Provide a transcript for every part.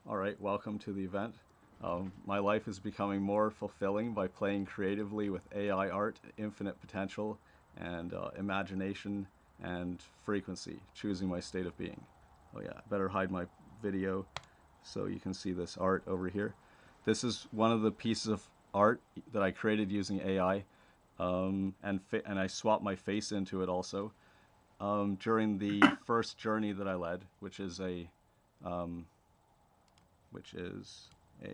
All right, welcome to the event. My life is becoming more fulfilling by playing creatively with AI art, infinite potential, and imagination and frequency, choosing my state of being. Oh yeah, better hide my video so you can see this art over here. This is one of the pieces of art that I created using AI, and I swapped my face into it also during the first journey that I led, um, which is a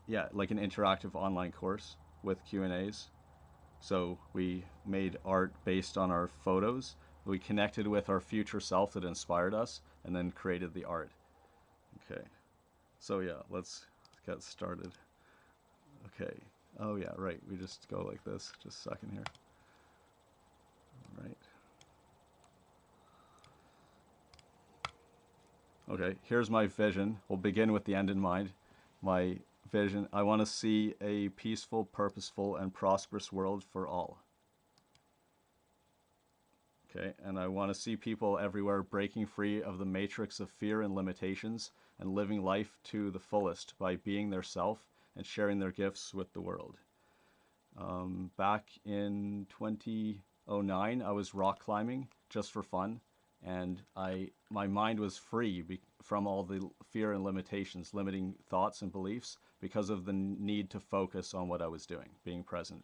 yeah, like an interactive online course with Q&As. So we made art based on our photos. We connected with our future self that inspired us and then created the art. Okay. So yeah, let's get started. Okay. Oh yeah, right. We just go like this. Just a second here. All right. Okay, here's my vision. We'll begin with the end in mind. My vision, I want to see a peaceful, purposeful, and prosperous world for all. Okay, and I want to see people everywhere breaking free of the matrix of fear and limitations and living life to the fullest by being their self and sharing their gifts with the world. Back in 2009, I was rock climbing just for fun, and my mind was free from all the fear and limitations, limiting thoughts and beliefs because of the need to focus on what I was doing, being present.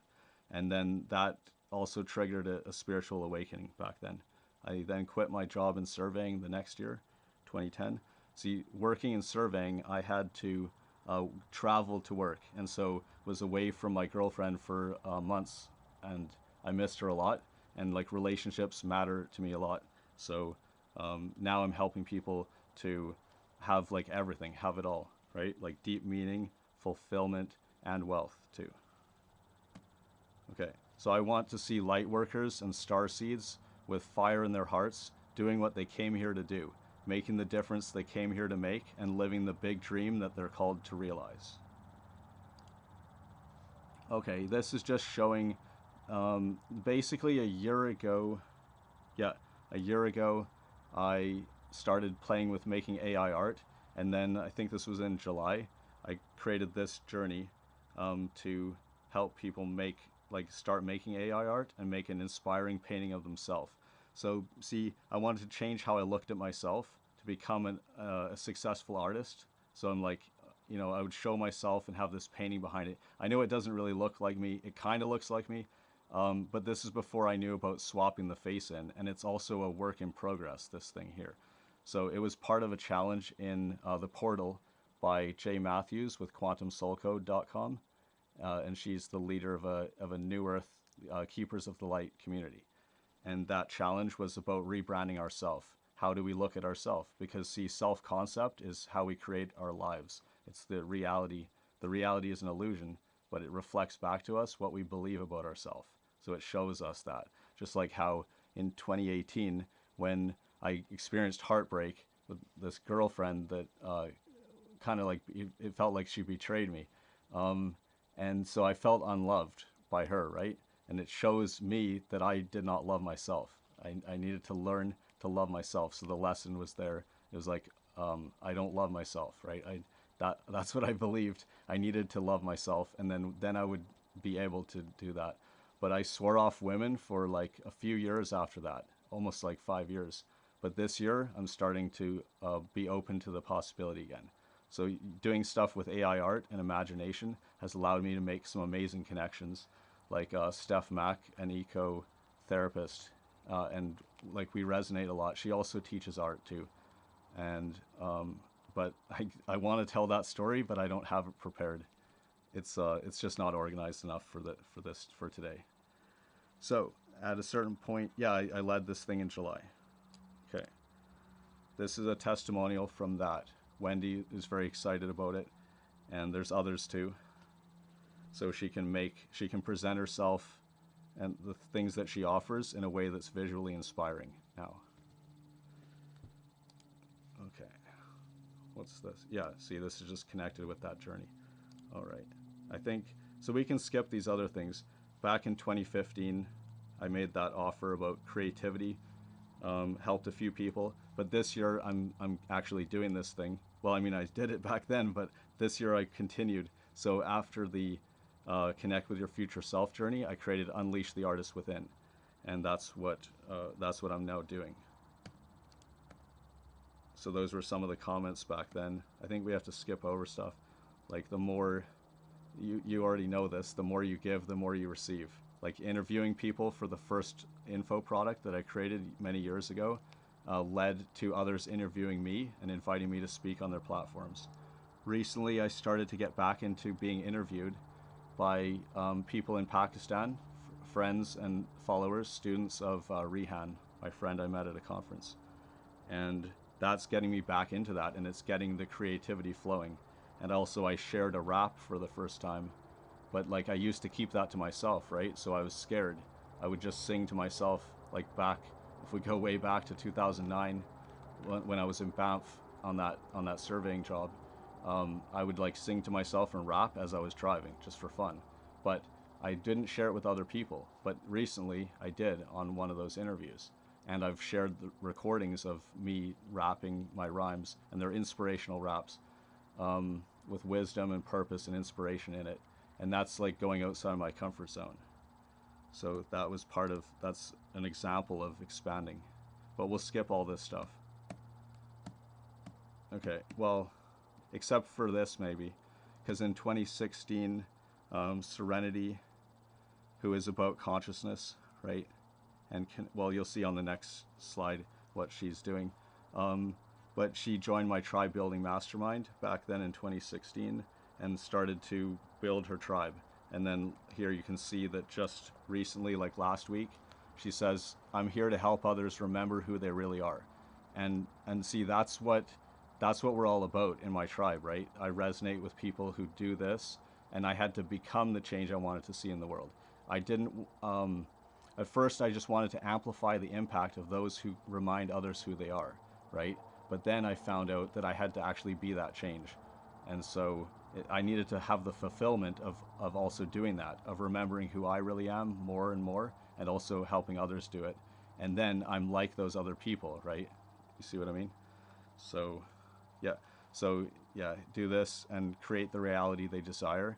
And then that also triggered a spiritual awakening back then. I then quit my job in surveying the next year, 2010. See, working in surveying, I had to travel to work, and so was away from my girlfriend for months, and I missed her a lot. And like relationships matter to me a lot, so now I'm helping people to have like everything, have it all, right? Like deep meaning, fulfillment, and wealth too. Okay, so I want to see light workers and star seeds with fire in their hearts doing what they came here to do, making the difference they came here to make, and living the big dream that they're called to realize. Okay, this is just showing basically a year ago. Yeah, a year ago, I started playing with making AI art, and then I think this was in July. I created this journey to help people start making AI art and make an inspiring painting of themselves. So, see, I wanted to change how I looked at myself to become a successful artist. So I'm like, I would show myself and have this painting behind it. I know it doesn't really look like me. It kind of looks like me, but this is before I knew about swapping the face in, and it's also a work in progress, this thing here. So it was part of a challenge in the portal by Jay Matthews with quantumsoulcode.com, and she's the leader of a New Earth Keepers of the Light community. And that challenge was about rebranding ourself. How do we look at ourselves? Because see, self-concept is how we create our lives. It's the reality. The reality is an illusion, but it reflects back to us what we believe about ourselves. So it shows us that. Just like how in 2018, when I experienced heartbreak with this girlfriend that kind of like it felt like she betrayed me. Um, and so I felt unloved by her, right? And it shows me that I did not love myself. I needed to learn to love myself. So the lesson was there. It was like, I don't love myself, right? That's what I believed. I needed to love myself, and then I would be able to do that. But I swore off women for like a few years after that, almost like 5 years. But this year, I'm starting to be open to the possibility again. So doing stuff with AI art and imagination has allowed me to make some amazing connections, like Steph Mack, an eco therapist, and like we resonate a lot. She also teaches art too, and but I want to tell that story, but I don't have it prepared. It's just not organized enough for today. So at a certain point, yeah, I led this thing in July. Okay, this is a testimonial from that. Wendy is very excited about it, and there's others too. So she can present herself and the things that she offers in a way that's visually inspiring now. Okay, what's this? Yeah, see, this is just connected with that journey. All right, I think, so we can skip these other things. Back in 2015, I made that offer about creativity helped a few people. But this year I'm actually doing this thing. Well, I mean, I did it back then, but this year I continued. So after the Connect with Your Future Self journey, I created Unleash the Artist Within, and that's what I'm now doing. So those were some of the comments back then. I think we have to skip over stuff. Like the more you already know this, the more you give, the more you receive. Like interviewing people for the first info product that I created many years ago led to others interviewing me and inviting me to speak on their platforms. Recently, I started to get back into being interviewed by people in Pakistan, friends and followers, students of Rehan, my friend I met at a conference. And that's getting me back into that, and it's getting the creativity flowing. And also I shared a rap for the first time, but like I used to keep that to myself, right? So I was scared. I would just sing to myself, like back, if we go way back to 2009, when I was in Banff on that surveying job. I would like sing to myself and rap as I was driving, just for fun. But I didn't share it with other people. But recently I did on one of those interviews. And I've shared the recordings of me rapping my rhymes, and they're inspirational raps with wisdom and purpose and inspiration in it. And that's like going outside my comfort zone. So that's an example of expanding. But we'll skip all this stuff. Okay, well, except for this maybe, because in 2016, Serenity, who is about consciousness, right? And well, you'll see on the next slide what she's doing. But she joined my tribe building mastermind back then in 2016 and started to build her tribe. And then here you can see that just recently, like last week, she says, "I'm here to help others remember who they really are." And see, that's what we're all about in my tribe, right? I resonate with people who do this, and I had to become the change I wanted to see in the world. I didn't at first I just wanted to amplify the impact of those who remind others who they are, right? But then I found out that I had to actually be that change. And so I needed to have the fulfillment of also doing that, of remembering who I really am more and more, and also helping others do it. And then I'm like those other people, right? You see what I mean? So yeah, do this and create the reality they desire.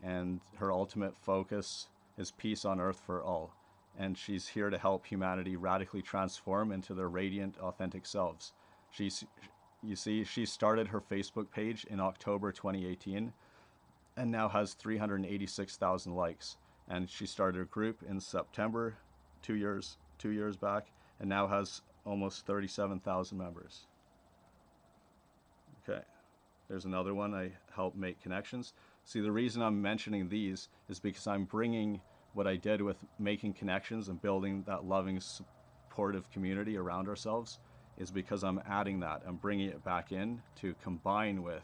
And her ultimate focus is peace on earth for all. And she's here to help humanity radically transform into their radiant, authentic selves. You see, she started her Facebook page in October 2018 and now has 386,000 likes. And she started a group in September, 2 years back, and now has almost 37,000 members. Okay, there's another one. I help make connections. See, the reason I'm mentioning these is because I'm bringing what I did with making connections and building that loving, supportive community around ourselves is because I'm adding that. I'm bringing it back in to combine with,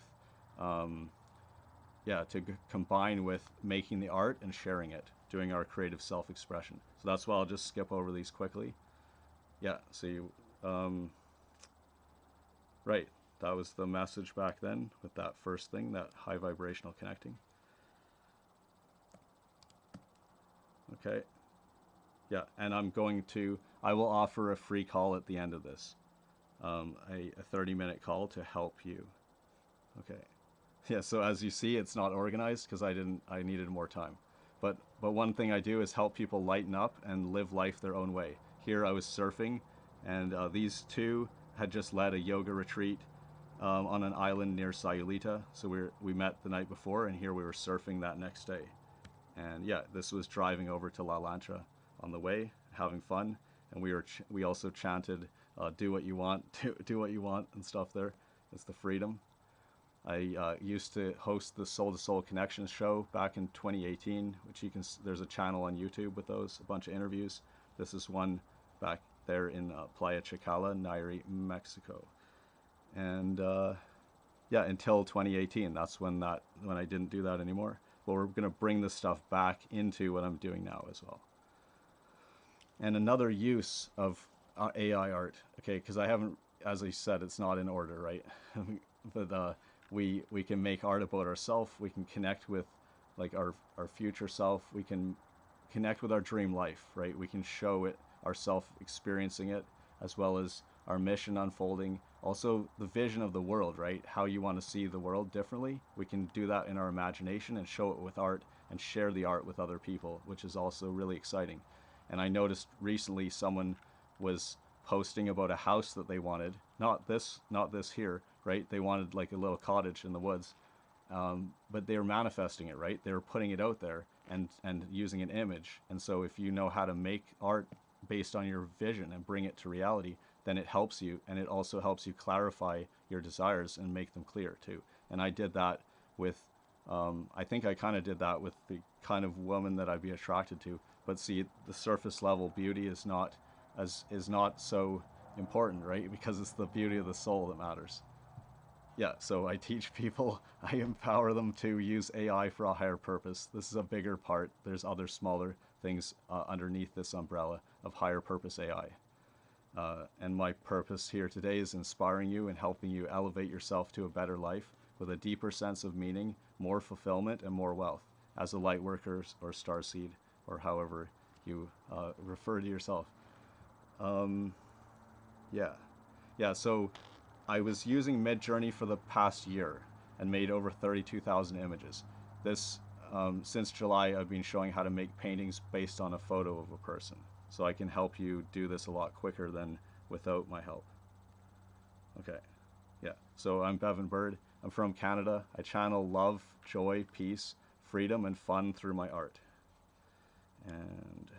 combine with making the art and sharing it, doing our creative self-expression. So that's why I'll just skip over these quickly. Yeah, see, right, that was the message back then with that first thing, that high vibrational connecting. Okay, yeah, and I will offer a free call at the end of this, a 30-minute call to help you. Okay, yeah, so as you see, it's not organized because I needed more time. But one thing I do is help people lighten up and live life their own way. Here I was surfing, and these two had just led a yoga retreat on an island near Sayulita. So we met the night before, and here we were surfing that next day. And yeah, this was driving over to La Lancha on the way, having fun, and we also chanted, "Do what you want, do what you want," and stuff. There, it's the freedom. I used to host the Soul to Soul Connections show back in 2018, which there's a channel on YouTube with those, a bunch of interviews. This is one back there in Playa Chicala, Nayarit, Mexico. And yeah, until 2018, that's when I didn't do that anymore. But we're going to bring this stuff back into what I'm doing now as well. And another use of AI art, okay, because I haven't, as I said, it's not in order, right? But we can make art about ourselves. We can connect with like our future self. We can connect with our dream life, right? We can show it ourselves experiencing it. as well as our mission unfolding. Also, the vision of the world, right? How you want to see the world differently. We can do that in our imagination and show it with art and share the art with other people, which is also really exciting. And I noticed recently someone was posting about a house that they wanted, not this here, right? They wanted like a little cottage in the woods, but they were manifesting it, right? They were putting it out there and using an image. And so if you know how to make art based on your vision and bring it to reality, then it helps you, and it also helps you clarify your desires and make them clear too. And I did that with, I think I kind of did that with the kind of woman that I'd be attracted to. But see, the surface level beauty is not so important, right? Because it's the beauty of the soul that matters. Yeah, so I teach people, I empower them to use AI for a higher purpose. This is a bigger part. There's other smaller things underneath this umbrella of higher purpose AI. And my purpose here today is inspiring you and helping you elevate yourself to a better life with a deeper sense of meaning, more fulfillment, and more wealth as a light worker or starseed, or however you refer to yourself. Yeah. Yeah, so I was using Midjourney for the past year and made over 32,000 images. This, since July, I've been showing how to make paintings based on a photo of a person. So I can help you do this a lot quicker than without my help. Okay, yeah. So I'm Bevan Bird. I'm from Canada. I channel love, joy, peace, freedom, and fun through my art. And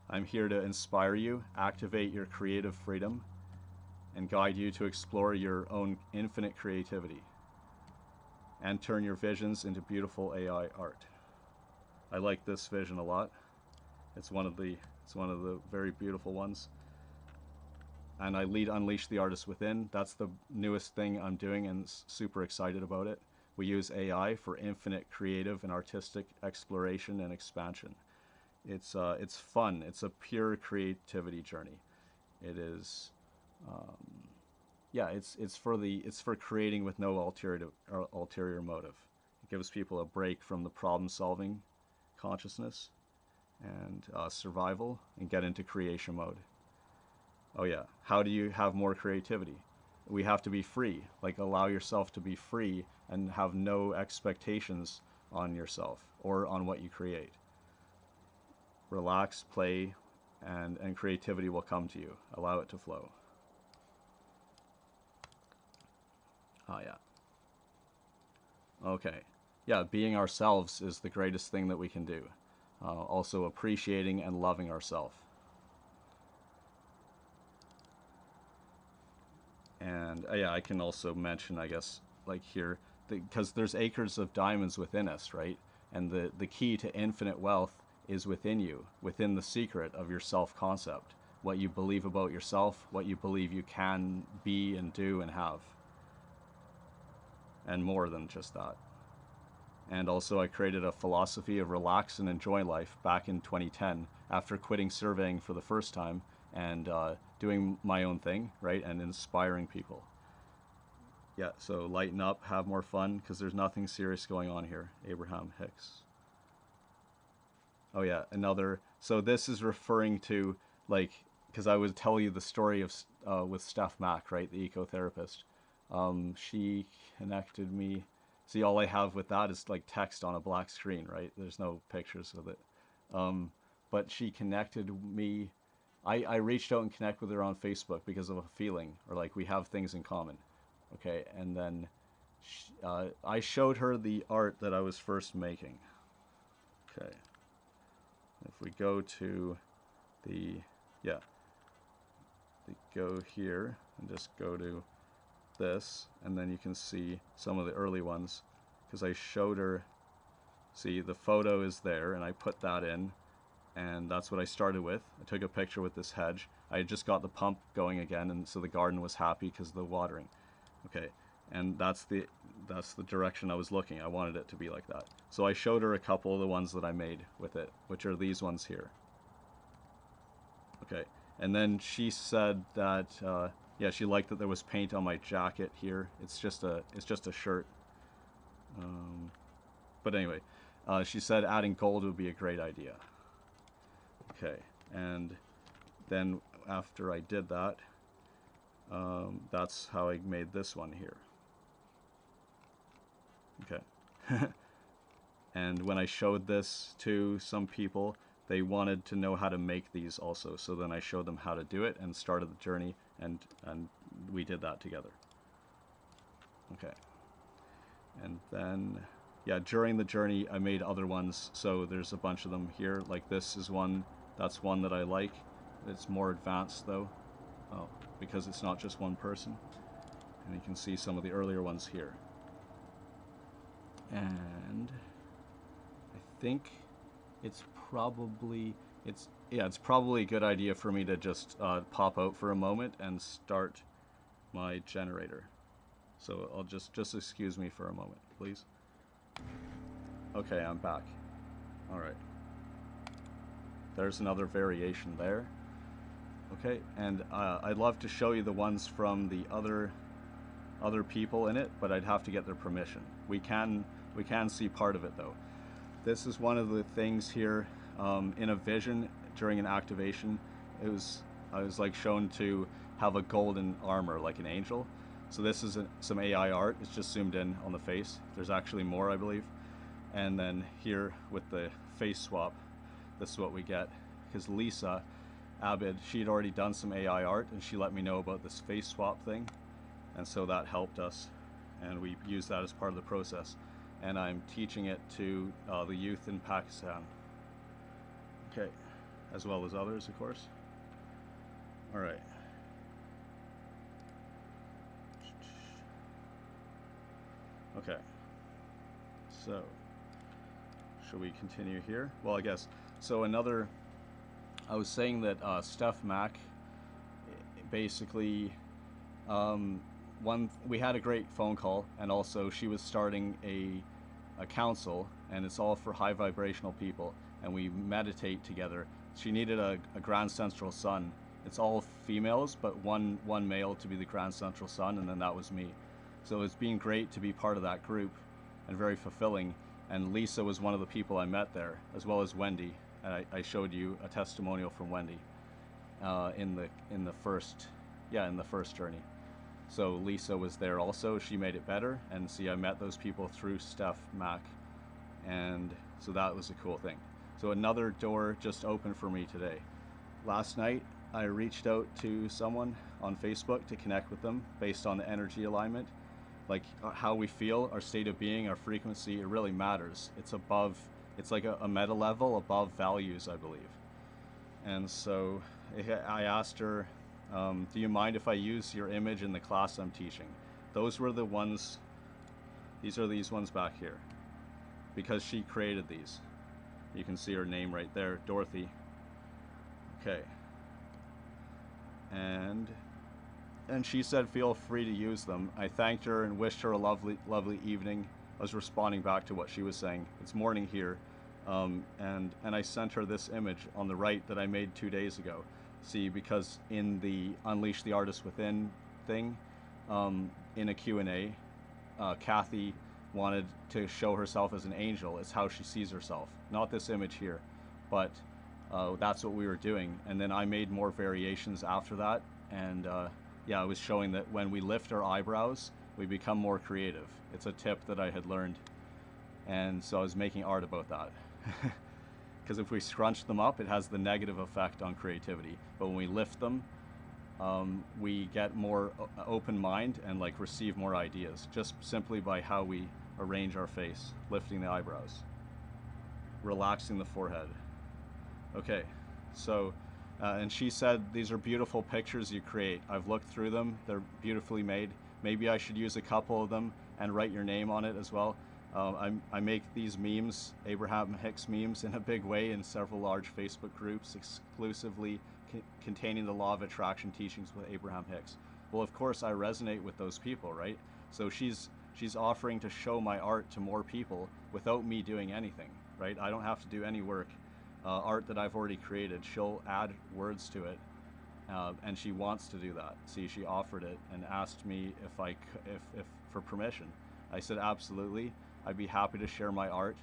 I'm here to inspire you, activate your creative freedom, and guide you to explore your own infinite creativity and turn your visions into beautiful AI art. I like this vision a lot. It's one of the very beautiful ones. And I lead Unleash the Artist Within. That's the newest thing I'm doing and super excited about it. We use AI for infinite creative and artistic exploration and expansion. It's fun. It's a pure creativity journey. It is, yeah. It's for creating with no ulterior motive. It gives people a break from the problem-solving consciousness and survival and get into creation mode. Oh yeah. How do you have more creativity? We have to be free. Like, allow yourself to be free and have no expectations on yourself or on what you create. Relax, play, and creativity will come to you. Allow it to flow. Oh yeah. Okay. Yeah, being ourselves is the greatest thing that we can do. Also appreciating and loving ourselves. And yeah, I can also mention, I guess, like here, because there's acres of diamonds within us, right? And the key to infinite wealth is within you, within the secret of your self-concept, what you believe about yourself, what you believe you can be and do and have, and more than just that. And also I created a philosophy of relax and enjoy life back in 2010 after quitting surveying for the first time and doing my own thing, right, and inspiring people. Yeah, so lighten up, have more fun, because there's nothing serious going on here. Abraham Hicks. Oh yeah, so this is referring to, like, because I would tell you the story of with Steph Mack, right, the ecotherapist. She connected me. See, all I have with that is like text on a black screen, right? There's no pictures of it. But she connected me. I reached out and connected with her on Facebook because of a feeling, or like we have things in common. Okay, and then I showed her the art that I was first making. Okay. If we go to go here and just go to this, and then you can see some of the early ones, because I showed her, see, the photo is there, and I put that in, and that's what I started with. I took a picture with this hedge. I had just got the pump going again, and so the garden was happy because of the watering. Okay, and that's the direction I was looking. I wanted it to be like that. So I showed her a couple of the ones that I made with it, which are these ones here. Okay, and then she said that yeah, she liked that there was paint on my jacket here. It's just a shirt. But anyway, she said adding gold would be a great idea. Okay, and then after I did that, that's how I made this one here. Okay. And when I showed this to some people, they wanted to know how to make these also. So then I showed them how to do it and started the journey, and we did that together. Okay. And then, yeah, during the journey, I made other ones. So there's a bunch of them here. Like this is one, that's one that I like. It's more advanced though, because it's not just one person. And you can see some of the earlier ones here. And I think it's probably a good idea for me to just pop out for a moment and start my generator. So I'll just excuse me for a moment, please. Okay, I'm back. All right. There's another variation there. Okay, and I'd love to show you the ones from the other people in it, but I'd have to get their permission. We can see part of it though. This is one of the things here in a vision during an activation. I was like shown to have a golden armor like an angel. So this is some AI art. It's just zoomed in on the face. There's actually more, I believe. And then here with the face swap, this is what we get. Because Lisa Abid, she'd already done some AI art and she let me know about this face swap thing. And so that helped us. And we used that as part of the process. And I'm teaching it to the youth in Pakistan. Okay, as well as others, of course. All right. Okay, so should we continue here? Well, I guess, so I was saying that Steph Mack, basically, we had a great phone call, and also she was starting a council, and it's all for high vibrational people, and we meditate together. She needed a Grand Central Sun. It's all females, but one male to be the Grand Central Sun, and then that was me. So it's been great to be part of that group and very fulfilling. And Lisa was one of the people I met there, as well as Wendy. And I showed you a testimonial from Wendy in the first journey. So Lisa was there also. She made it better. And see, I met those people through Steph Mack. And so that was a cool thing. So another door just opened for me today. Last night, I reached out to someone on Facebook to connect with them based on the energy alignment. Like how we feel, our state of being, our frequency, it really matters. It's like a meta level above values, I believe. And so I asked her, do you mind if I use your image in the class I'm teaching? Those were the ones, these are these ones back here, because she created these. You can see her name right there, Dorothy. Okay. And she said feel free to use them. I thanked her and wished her a lovely evening. I was responding back to what she was saying. It's morning here. And I sent her this image on the right that I made 2 days ago. See, because in the Unleash the Artist Within thing, in a Q&A, Kathy wanted to show herself as an angel. It's how she sees herself. Not this image here, but that's what we were doing. And then I made more variations after that. And yeah, I was showing that when we lift our eyebrows, we become more creative. It's a tip that I had learned. And so I was making art about that. Because if we scrunch them up, it has the negative effect on creativity. But when we lift them, we get more open mind and like receive more ideas, just simply by how we arrange our face, lifting the eyebrows, relaxing the forehead. Okay, so, and she said, these are beautiful pictures you create. I've looked through them, they're beautifully made. Maybe I should use a couple of them and write your name on it as well. I make these memes, Abraham Hicks memes, in a big way in several large Facebook groups, exclusively containing the law of attraction teachings with Abraham Hicks. Well, of course, I resonate with those people, right? So she's offering to show my art to more people without me doing anything, right? I don't have to do any work. Art that I've already created, she'll add words to it, and she wants to do that. See, she offered it and asked me if for permission. I said absolutely. I'd be happy to share my art,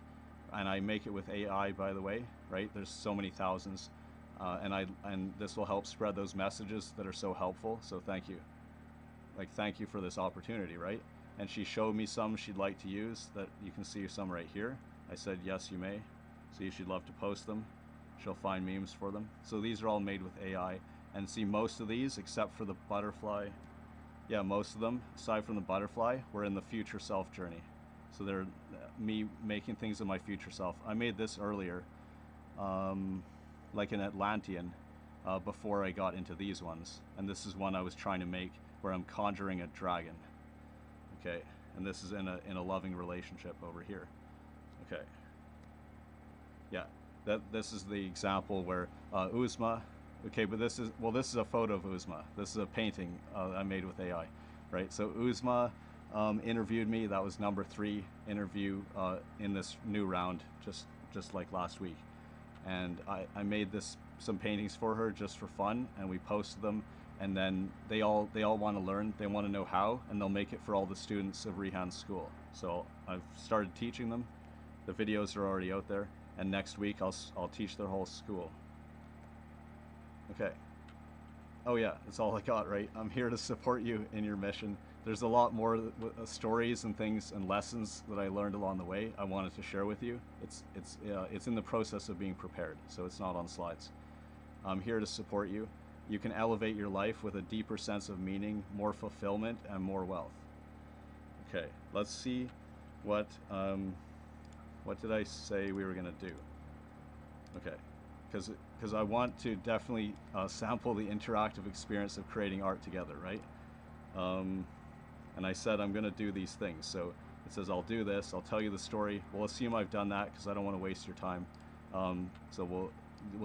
and I make it with AI, by the way, right? There's so many thousands and this will help spread those messages that are so helpful. So thank you. Like, thank you for this opportunity, right? And she showed me some she'd like to use, that you can see some right here. I said, yes, you may. See, she'd love to post them. She'll find memes for them. So these are all made with AI. And see, most of these, except for the butterfly, yeah, most of them, aside from the butterfly, were in the future self journey. So they're me making things of my future self. I made this earlier, like an Atlantean, before I got into these ones. And this is one I was trying to make where I'm conjuring a dragon. Okay, and this is in a loving relationship over here. Okay. Yeah, this is the example where Uzma. Okay, but this is a photo of Uzma. This is a painting I made with AI, right? So Uzma interviewed me. That was number 3 interview in this new round, just like last week. And I made some paintings for her just for fun, and we posted them. And then they all want to learn. They want to know how, and they'll make it for all the students of Rehan's school. So I've started teaching them. The videos are already out there, and next week I'll teach their whole school. Okay. Oh yeah, that's all I got, right? I'm here to support you in your mission. There's a lot more stories and things and lessons that I learned along the way I wanted to share with you. It's in the process of being prepared, so it's not on slides. I'm here to support you. You can elevate your life with a deeper sense of meaning, more fulfillment, and more wealth. Okay, let's see what did I say we were gonna do? Okay, because I want to definitely sample the interactive experience of creating art together, right? And I said I'm gonna do these things. So it says I'll do this. I'll tell you the story. We'll assume I've done that because I don't want to waste your time. So we'll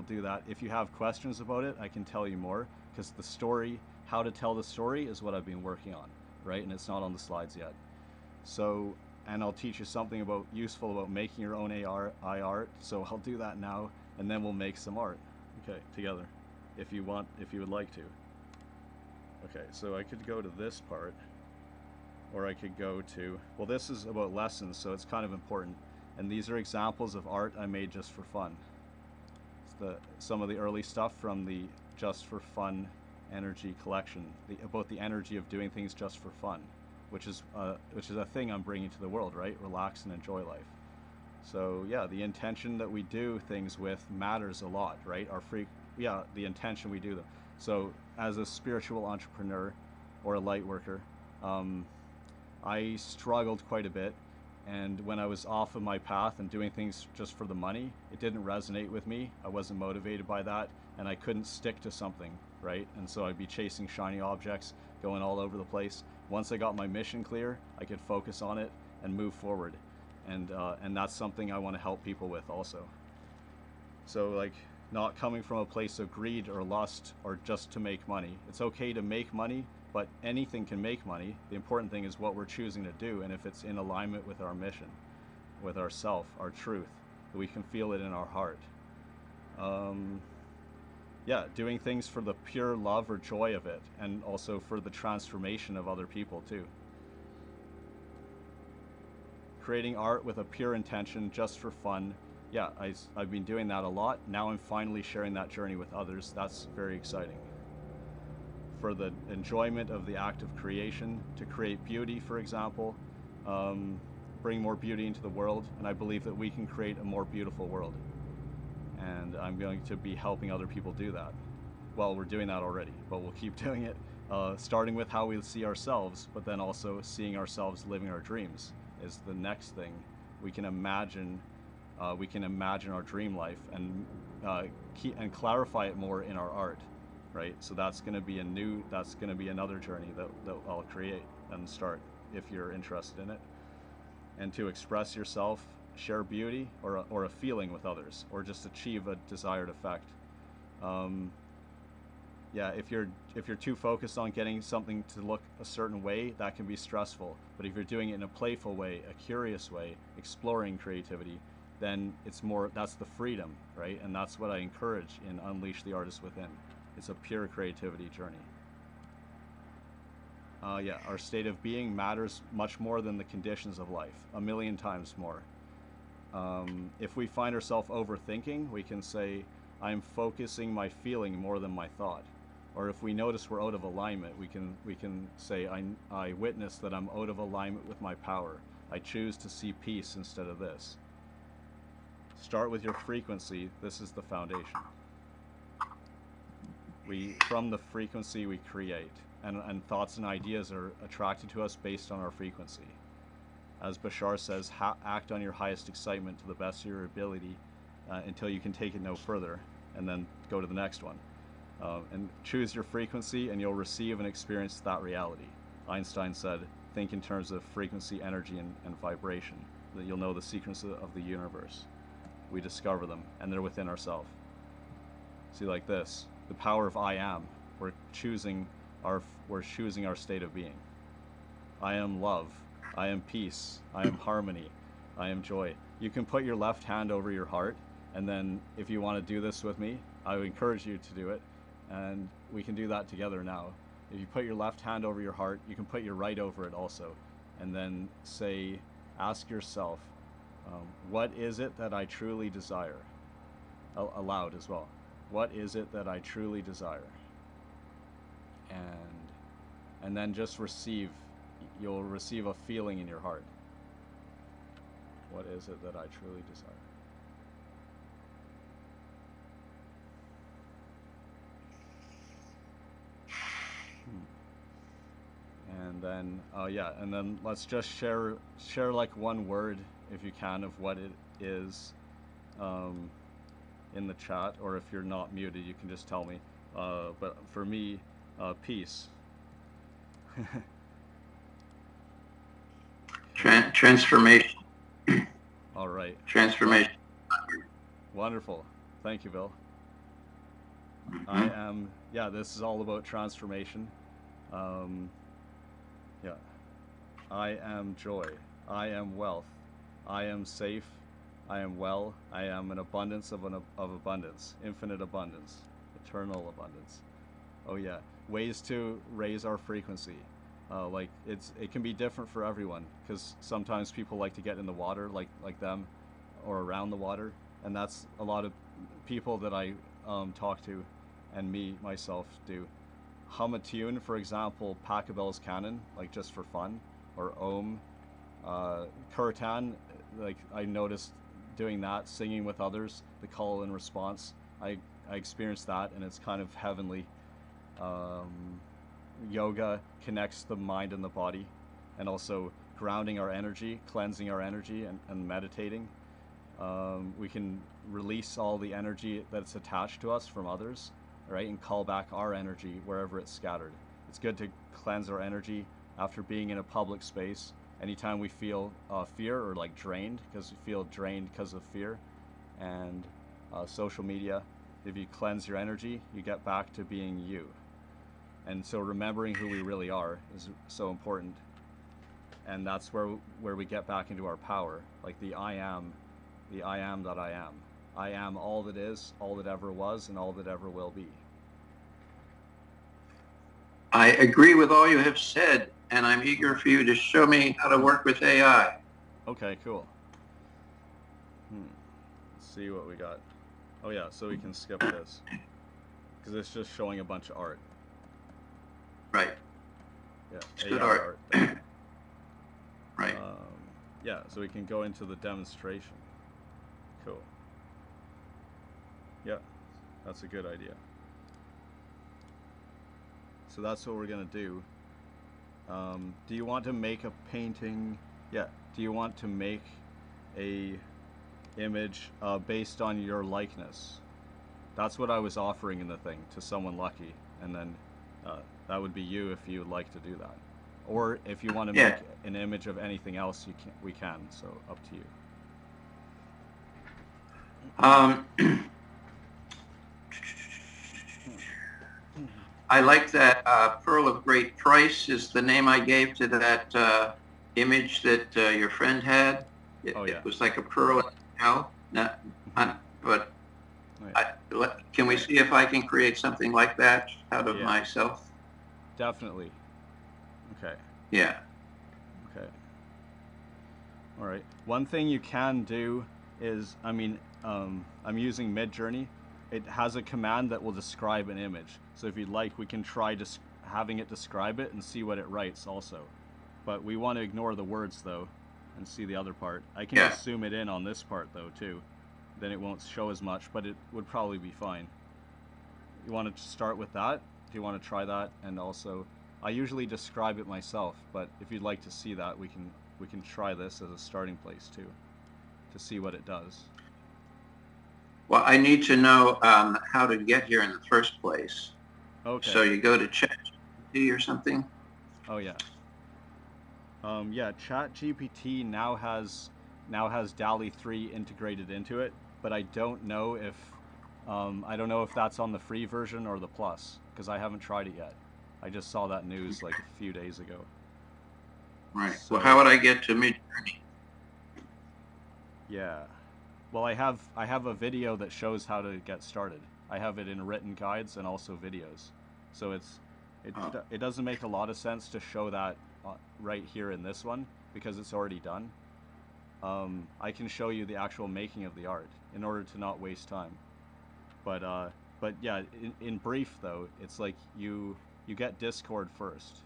do that. If you have questions about it, I can tell you more, because the story, how to tell the story, is what I've been working on, right? And it's not on the slides yet. So, and I'll teach you something useful about making your own AI art. So I'll do that now, and then we'll make some art, okay, together, if you would like to. Okay, so I could go to this part, or I could go to, well, this is about lessons, so it's kind of important. And these are examples of art I made just for fun. Some of the early stuff from the Just for Fun energy collection, about the energy of doing things just for fun, which is a thing I'm bringing to the world, right? Relax and enjoy life. So yeah, the intention that we do things with matters a lot, right? The intention we do them. So as a spiritual entrepreneur or a light worker, I struggled quite a bit. And when I was off of my path and doing things just for the money, it didn't resonate with me. I wasn't motivated by that, and I couldn't stick to something, right? And so I'd be chasing shiny objects, going all over the place. Once I got my mission clear, I could focus on it and move forward. And that's something I want to help people with also. So, like, not coming from a place of greed or lust or just to make money. It's okay to make money, but anything can make money. The important thing is what we're choosing to do, and if it's in alignment with our mission, with ourself, our truth, that we can feel it in our heart. Yeah, doing things for the pure love or joy of it, and also for the transformation of other people too. Creating art with a pure intention, just for fun. Yeah, I've been doing that a lot. Now I'm finally sharing that journey with others. That's very exciting. For the enjoyment of the act of creation, to create beauty, for example, bring more beauty into the world, and I believe that we can create a more beautiful world. And I'm going to be helping other people do that. Well, we're doing that already, but we'll keep doing it, starting with how we see ourselves, but then also seeing ourselves living our dreams is the next thing. We can imagine our dream life and clarify it more in our art. Right, so that's going to be another journey that I'll create and start if you're interested in it. And to express yourself, share beauty or a feeling with others, or just achieve a desired effect. Yeah, if you're too focused on getting something to look a certain way, that can be stressful. But if you're doing it in a playful way, a curious way, exploring creativity, then that's the freedom, right? And that's what I encourage in Unleash the Artist Within. It's a pure creativity journey. Yeah, our state of being matters much more than the conditions of life, 1,000,000 times more. If we find ourselves overthinking, we can say, I'm focusing my feeling more than my thought. Or if we notice we're out of alignment, we can say, I witness that I'm out of alignment with my power. I choose to see peace instead of this. Start with your frequency. This is the foundation. From the frequency we create, and thoughts and ideas are attracted to us based on our frequency. As Bashar says, act on your highest excitement to the best of your ability until you can take it no further, and then go to the next one. And choose your frequency and you'll receive and experience that reality. Einstein said, think in terms of frequency, energy, and vibration, that you'll know the secrets of the universe. We discover them, and they're within ourselves. See, like this, the power of I am. We're choosing our state of being. I am love. I am peace. I am harmony. I am joy. You can put your left hand over your heart, and then if you want to do this with me, I would encourage you to do it, and we can do that together now. If you put your left hand over your heart, you can put your right over it also, and then ask yourself, what is it that I truly desire? Aloud as well. What is it that I truly desire? And then just receive. You'll receive a feeling in your heart. What is it that I truly desire? And then, and then let's just share like one word, if you can, of what it is in the chat, or if you're not muted, you can just tell me. But for me, peace. Transformation. All right. Transformation. Wonderful. Thank you, Bill. I am, this is all about transformation. I am joy. I am wealth. I am safe. I am well. I am an abundance of abundance, infinite abundance, eternal abundance. Oh yeah, ways to raise our frequency. Like it can be different for everyone, because sometimes people like to get in the water, like them, or around the water, and that's a lot of people that I talk to, and myself do. Hum a tune, for example, Pachelbel's Canon, like just for fun, or Om, Kirtan, like I noticed doing that, singing with others, the call and response. I experienced that, and it's kind of heavenly. Yoga connects the mind and the body, and also grounding our energy, cleansing our energy, and meditating. We can release all the energy that's attached to us from others, right, and call back our energy wherever it's scattered. It's good to cleanse our energy after being in a public space. Anytime we feel fear, or like drained, because we feel drained because of fear, and social media, if you cleanse your energy, you get back to being you. And so remembering who we really are is so important. And that's where we get back into our power, like the I am that I am. I am all that is, all that ever was, and all that ever will be. I agree with all you have said, and I'm eager for you to show me how to work with AI. Okay, cool. Let's see what we got. Oh yeah, so we can skip this, because it's just showing a bunch of art. Right. Yeah, it's AI good art. Right. Yeah, so we can go into the demonstration. Cool. Yeah, that's a good idea. So that's what we're gonna do. Do you want to make a painting? Yeah. Do you want to make a image based on your likeness? That's what I was offering in the thing to someone lucky, and then that would be you if you'd like to do that. Or if you want to make an image of anything else, we can. So up to you. I like that Pearl of Great Price is the name I gave to that image that your friend had. It was like a pearl in hell. But can we see if I can create something like that out of myself? Definitely. Okay. Yeah. Okay. All right. One thing you can do is, I'm using Midjourney, it has a command that will describe an image. So if you'd like, we can try having it describe it and see what it writes also. But we want to ignore the words though and see the other part. I can just zoom it in on this part though too. Then it won't show as much, but it would probably be fine. You want to start with that? If you want to try that, and also, I usually describe it myself, but if you'd like to see that, we can try this as a starting place too, to see what it does. Well, I need to know how to get here in the first place. Okay. So you go to ChatGPT or something? Oh yeah. Yeah, ChatGPT now has DALL-E 3 integrated into it, but I don't know if that's on the free version or the plus, because I haven't tried it yet. I just saw that news like a few days ago. Right. So, well, how would I get to Midjourney? Yeah. Well, I have a video that shows how to get started. I have it in written guides and also videos. So it doesn't make a lot of sense to show that right here in this one because it's already done. I can show you the actual making of the art in order to not waste time. But yeah, in brief though, it's like you get Discord first.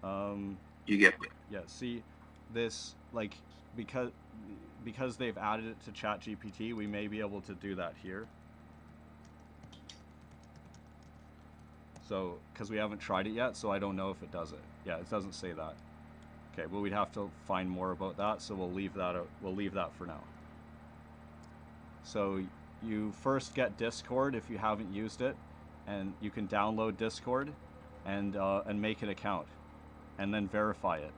You get yeah. See, this like because they've added it to ChatGPT, we may be able to do that here. So, because we haven't tried it yet, so I don't know if it does it. Yeah, it doesn't say that. Okay, well we'd have to find more about that, so we'll leave that out. We'll leave that for now. So you first get Discord if you haven't used it, and you can download Discord and make an account, and then verify it.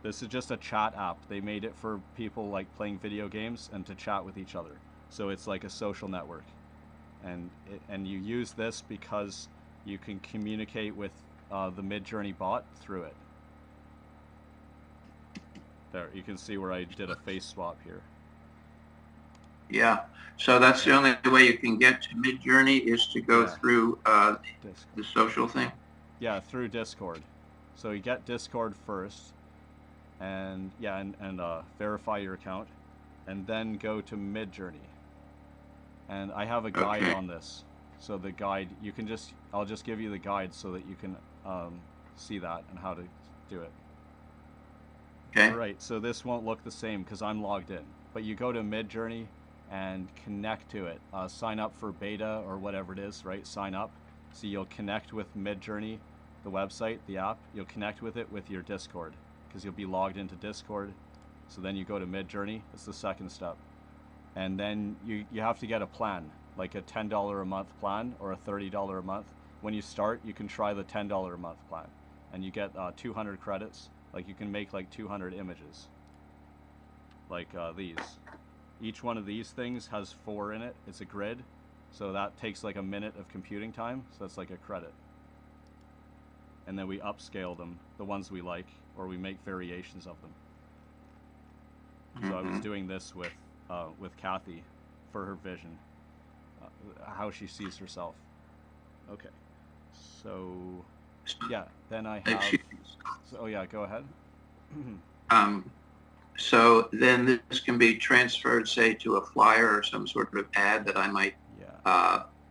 This is just a chat app. They made it for people like playing video games and to chat with each other. So it's like a social network, and you use this because you can communicate with the Midjourney bot through it. There, you can see where I did a face swap here. Yeah, so that's the only way you can get to Midjourney is to go through the social thing? Yeah, through Discord. So you get Discord first, and verify your account, and then go to Midjourney. And I have a guide on this. So the guide, I'll just give you the guide so that you can see that and how to do it. Okay. All right, so this won't look the same because I'm logged in. But you go to Midjourney and connect to it. Sign up for beta or whatever it is, right? Sign up. So you'll connect with Midjourney, the website, the app. You'll connect with it with your Discord because you'll be logged into Discord. So then you go to Midjourney. It's the second step. And then you have to get a plan, like a $10 a month plan or a $30 a month. When you start, you can try the $10 a month plan, and you get 200 credits. Like you can make like 200 images, like these. Each one of these things has 4 in it. It's a grid, so that takes like a minute of computing time. So that's like a credit. And then we upscale them, the ones we like, or we make variations of them. So I was doing this with Kathy for her vision, how she sees herself. Okay, so yeah, then I have. So, oh yeah, go ahead. So then this can be transferred, say, to a flyer or some sort of ad that I might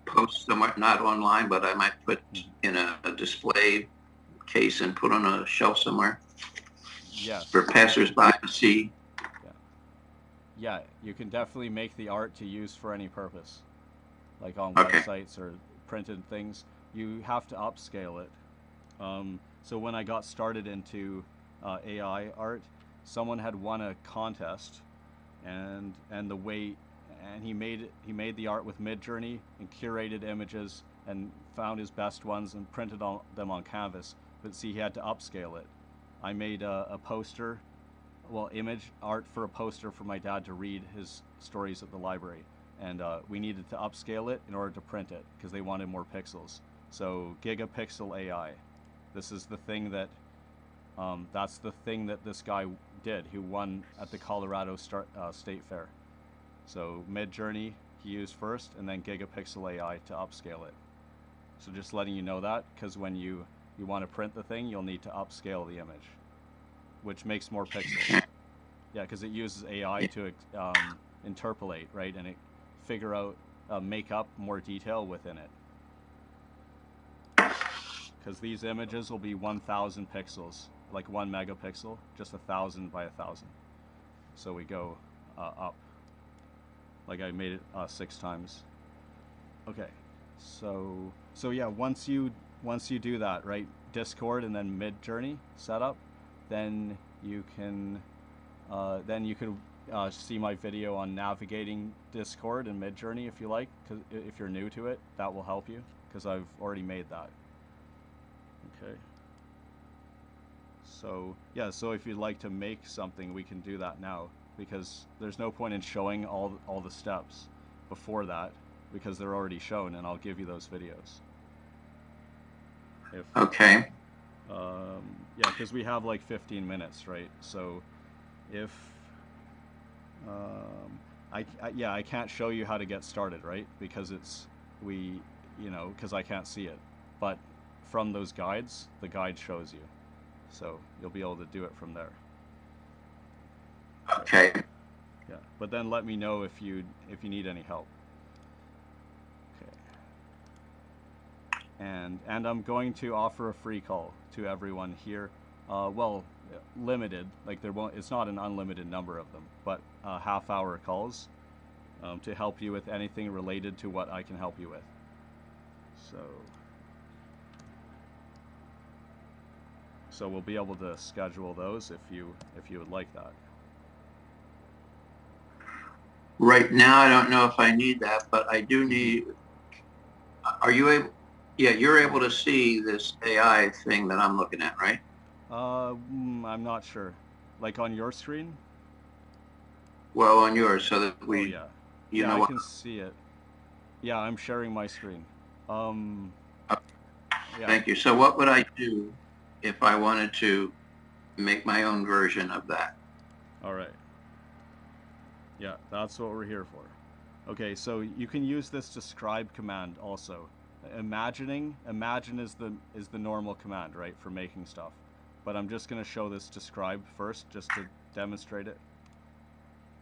post somewhere, not online, but I might put in a display case and put on a shelf somewhere. Yes. For passersby to see. Yeah, you can definitely make the art to use for any purpose, like on websites or printed things. You have to upscale it. So when I got started into AI art, someone had won a contest, and he made the art with Midjourney and curated images and found his best ones and printed them on canvas. But see, he had to upscale it. I made a poster, image art for a poster for my dad to read his stories at the library, and we needed to upscale it in order to print it because they wanted more pixels. So gigapixel AI. This is the thing that, that's the thing that this guy did who won at the Colorado State Fair. So Midjourney he used first, and then gigapixel AI to upscale it. So just letting you know that, because when you want to print the thing, you'll need to upscale the image, which makes more pixels. Yeah, because it uses AI to interpolate, right, and it figure out make up more detail within it. Because these images will be 1,000 pixels, like 1 megapixel, just 1,000 by 1,000. So we go up. Like I made it 6 times. Okay, so yeah, once you do that, right, Discord and then Midjourney setup, then you can see my video on navigating Discord and Midjourney if you like, because if you're new to it, that will help you, because I've already made that. Okay. So yeah, so if you'd like to make something, we can do that now, because there's no point in showing all the steps before that, because they're already shown, and I'll give you those videos. Okay. Yeah, because we have like 15 minutes, right? So if I can't show you how to get started, right? Because because I can't see it. But from those guides, the guide shows you. So you'll be able to do it from there. Okay. Yeah, but then let me know if you need any help. Okay. And I'm going to offer a free call to everyone here. Well, limited. Like it's not an unlimited number of them, but half-hour calls to help you with anything related to what I can help you with. So we'll be able to schedule those if you would like that. Right now, I don't know if I need that, but I do need. Are you able? Yeah, you're able to see this AI thing that I'm looking at, right? I'm not sure. Like on your screen? Well, on yours, so that we. Oh yeah. You know I what? can see it. Yeah, I'm sharing my screen. Yeah. Thank you. So what would I do if I wanted to make my own version of that? All right. Yeah, that's what we're here for. Okay, so you can use this describe command also. Imagine is the normal command, right, for making stuff. But I'm just going to show this describe first just to demonstrate it.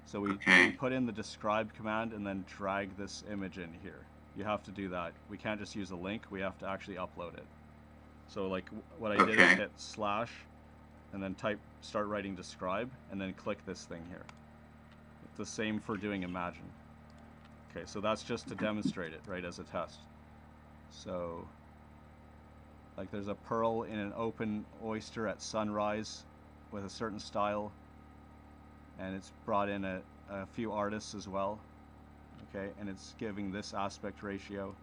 So we put in the describe command and then drag this image in here. You have to do that. We can't just use a link, we have to actually upload it. So like what I did is hit slash and then start writing describe and then click this thing here. It's the same for doing imagine. Okay, so that's just to demonstrate it, right, as a test. So like there's a pearl in an open oyster at sunrise with a certain style, and it's brought in a few artists as well. Okay, and it's giving this aspect ratio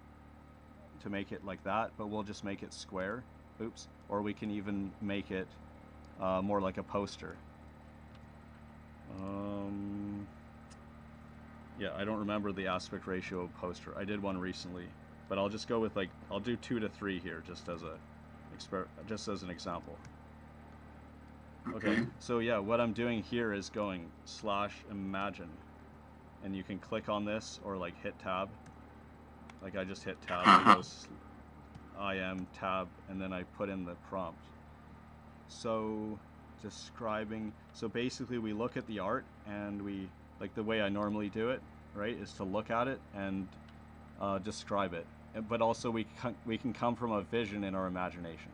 to make it like that, but we'll just make it square. Oops. Or we can even make it more like a poster. Yeah, I don't remember the aspect ratio of poster. I did one recently, but I'll just go with I'll do 2 to 3 here just as an example. Okay, so yeah, what I'm doing here is going slash imagine, and you can click on this or like hit tab. Like I just hit tab, it goes IM tab, and then I put in the prompt. So describing, so basically we look at the art and we, like the way I normally do it, right, is to look at it and describe it. But also we can come from a vision in our imagination.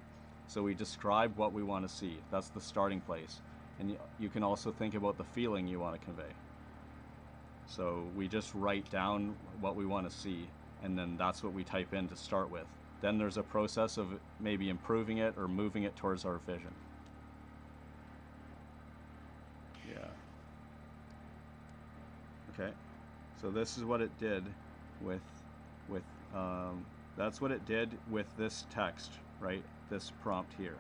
So we describe what we want to see. That's the starting place. And you can also think about the feeling you want to convey. So we just write down what we want to see, and then that's what we type in to start with. Then there's a process of maybe improving it or moving it towards our vision. Yeah. Okay. So this is what it did with that's what it did with this text, right? This prompt here.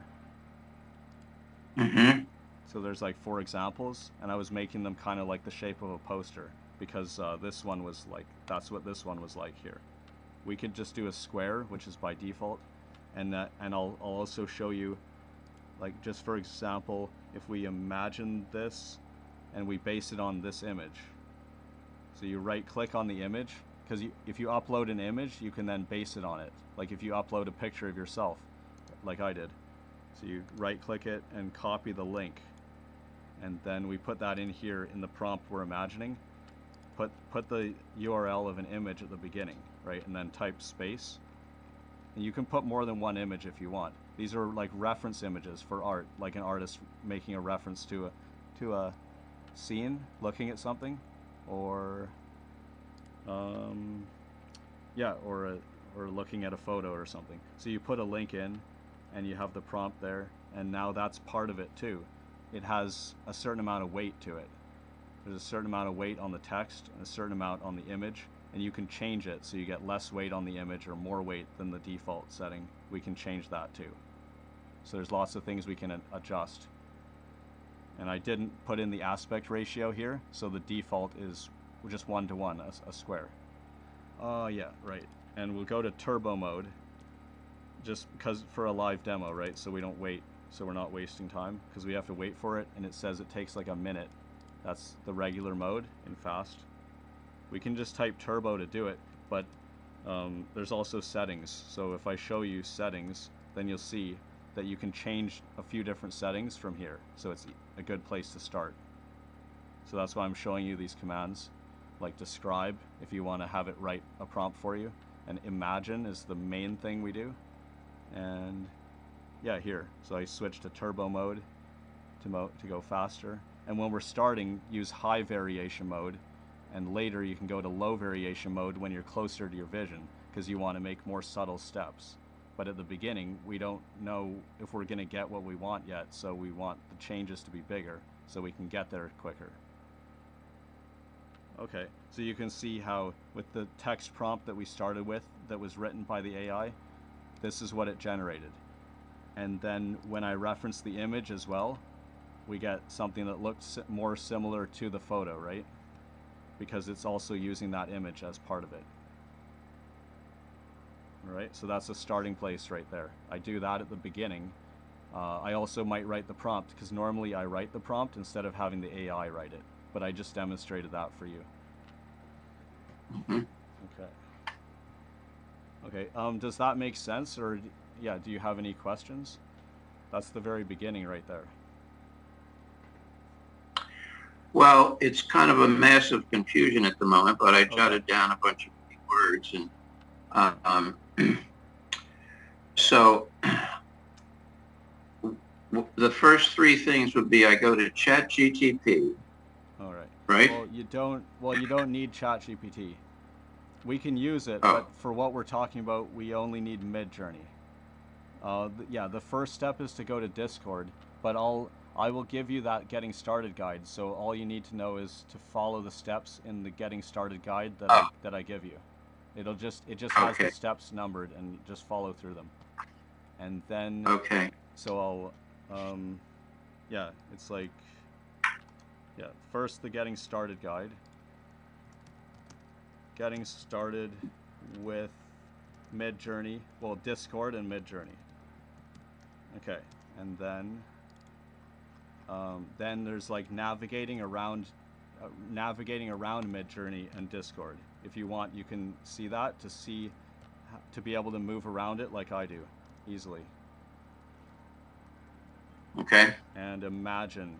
So there's like 4 examples, and I was making them kind of like the shape of a poster, because this one was like, that's what this one was like here. We could just do a square, which is by default, and I'll also show you, like, just for example, if we imagine this and we base it on this image. So you right click on the image, because if you upload an image, you can then base it on it. Like if you upload a picture of yourself, like I did. So you right click it and copy the link, and then we put that in here in the prompt we're imagining, put the URL of an image at the beginning, right, and then type space. And you can put more than one image if you want. These are like reference images for art, like an artist making a reference to a scene, looking at something, or yeah, or looking at a photo or something. So you put a link in, and you have the prompt there, and now that's part of it too. It has a certain amount of weight to it. There's a certain amount of weight on the text, and a certain amount on the image, and you can change it so you get less weight on the image or more weight than the default setting. We can change that too. So there's lots of things we can adjust. And I didn't put in the aspect ratio here, so the default is just 1:1, a square. Yeah, right. And we'll go to turbo mode, just because for a live demo, right? So we don't wait, so we're not wasting time, because we have to wait for it, and it says it takes like a minute. That's the regular mode in fast. We can just type turbo to do it, but there's also settings. So if I show you settings, then you'll see that you can change a few different settings from here. So it's a good place to start. So that's why I'm showing you these commands, like describe, if you want to have it write a prompt for you, and imagine is the main thing we do. And yeah, here. So I switch to turbo mode to go faster. And when we're starting, use high variation mode, and later you can go to low variation mode when you're closer to your vision, because you want to make more subtle steps. But at the beginning, we don't know if we're going to get what we want yet, so we want the changes to be bigger so we can get there quicker. Okay, so you can see how with the text prompt that we started with that was written by the AI, this is what it generated. And then when I reference the image as well, we get something that looks more similar to the photo, right? Because it's also using that image as part of it. All right, so that's a starting place right there. I do that at the beginning. I also might write the prompt, because normally I write the prompt instead of having the AI write it. But I just demonstrated that for you. Mm-hmm. Okay. Okay, does that make sense? Or, yeah, do you have any questions? That's the very beginning right there. Well, it's kind of a massive confusion at the moment, but I jotted down a bunch of words. And so the first three things would be I go to ChatGPT. All right. Right? Well, you don't need ChatGPT. We can use it, but for what we're talking about, we only need Midjourney. Yeah, the first step is to go to Discord, but I will give you that getting started guide. So all you need to know is to follow the steps in the getting started guide that I give you. It just has the steps numbered, and just follow through them. And then so I'll yeah, it's like, yeah, first the getting started guide. Getting started with Midjourney, well, Discord and Midjourney. Okay, and then there's like navigating around Midjourney and Discord. If you want, you can see that to be able to move around it like I do, easily. Okay. And imagine.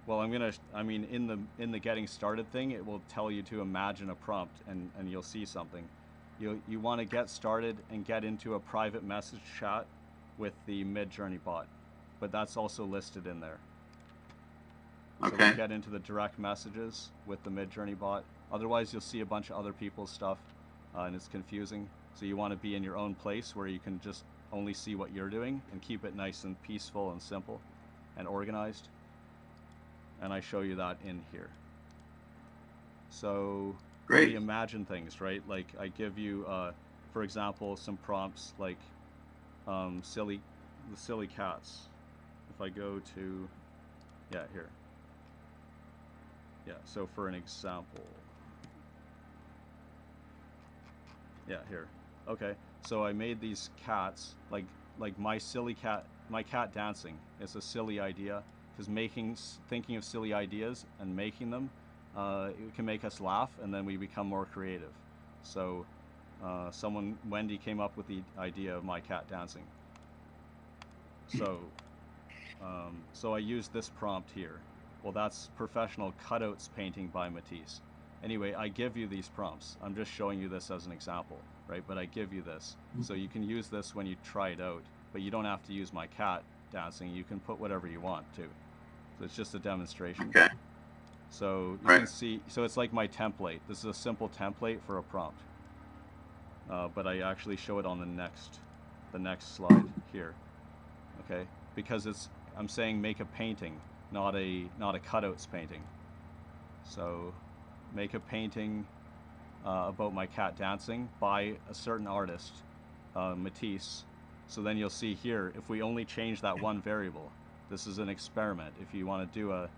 Well, in the getting started thing, it will tell you to imagine a prompt, and you'll see something. You want to get started and get into a private message chat with the Midjourney bot, but that's also listed in there. So we'll get into the direct messages with the Midjourney bot. Otherwise, you'll see a bunch of other people's stuff, and it's confusing. So you want to be in your own place where you can just only see what you're doing and keep it nice and peaceful and simple and organized. And I show you that in here. So we imagine things, right? Like I give you, for example, some prompts like the silly cats. If I go to, yeah, here. Yeah, so for an example. Yeah, here. Okay, so I made these cats, like my cat dancing. It's a silly idea. Because thinking of silly ideas and making them, it can make us laugh, and then we become more creative. So Wendy came up with the idea of my cat dancing. So I used this prompt here. Well, that's professional cutouts painting by Matisse. Anyway, I give you these prompts. I'm just showing you this as an example, right? But I give you this. So you can use this when you try it out, but you don't have to use my cat dancing. You can put whatever you want to. So it's just a demonstration. Okay. So you can see, so it's like my template. This is a simple template for a prompt. But I actually show it on the next slide here. Okay, because I'm saying make a painting, not a cutouts painting. So make a painting about my cat dancing by a certain artist, Matisse. So then you'll see here, if we only change that one variable, this is an experiment. If you want to do a,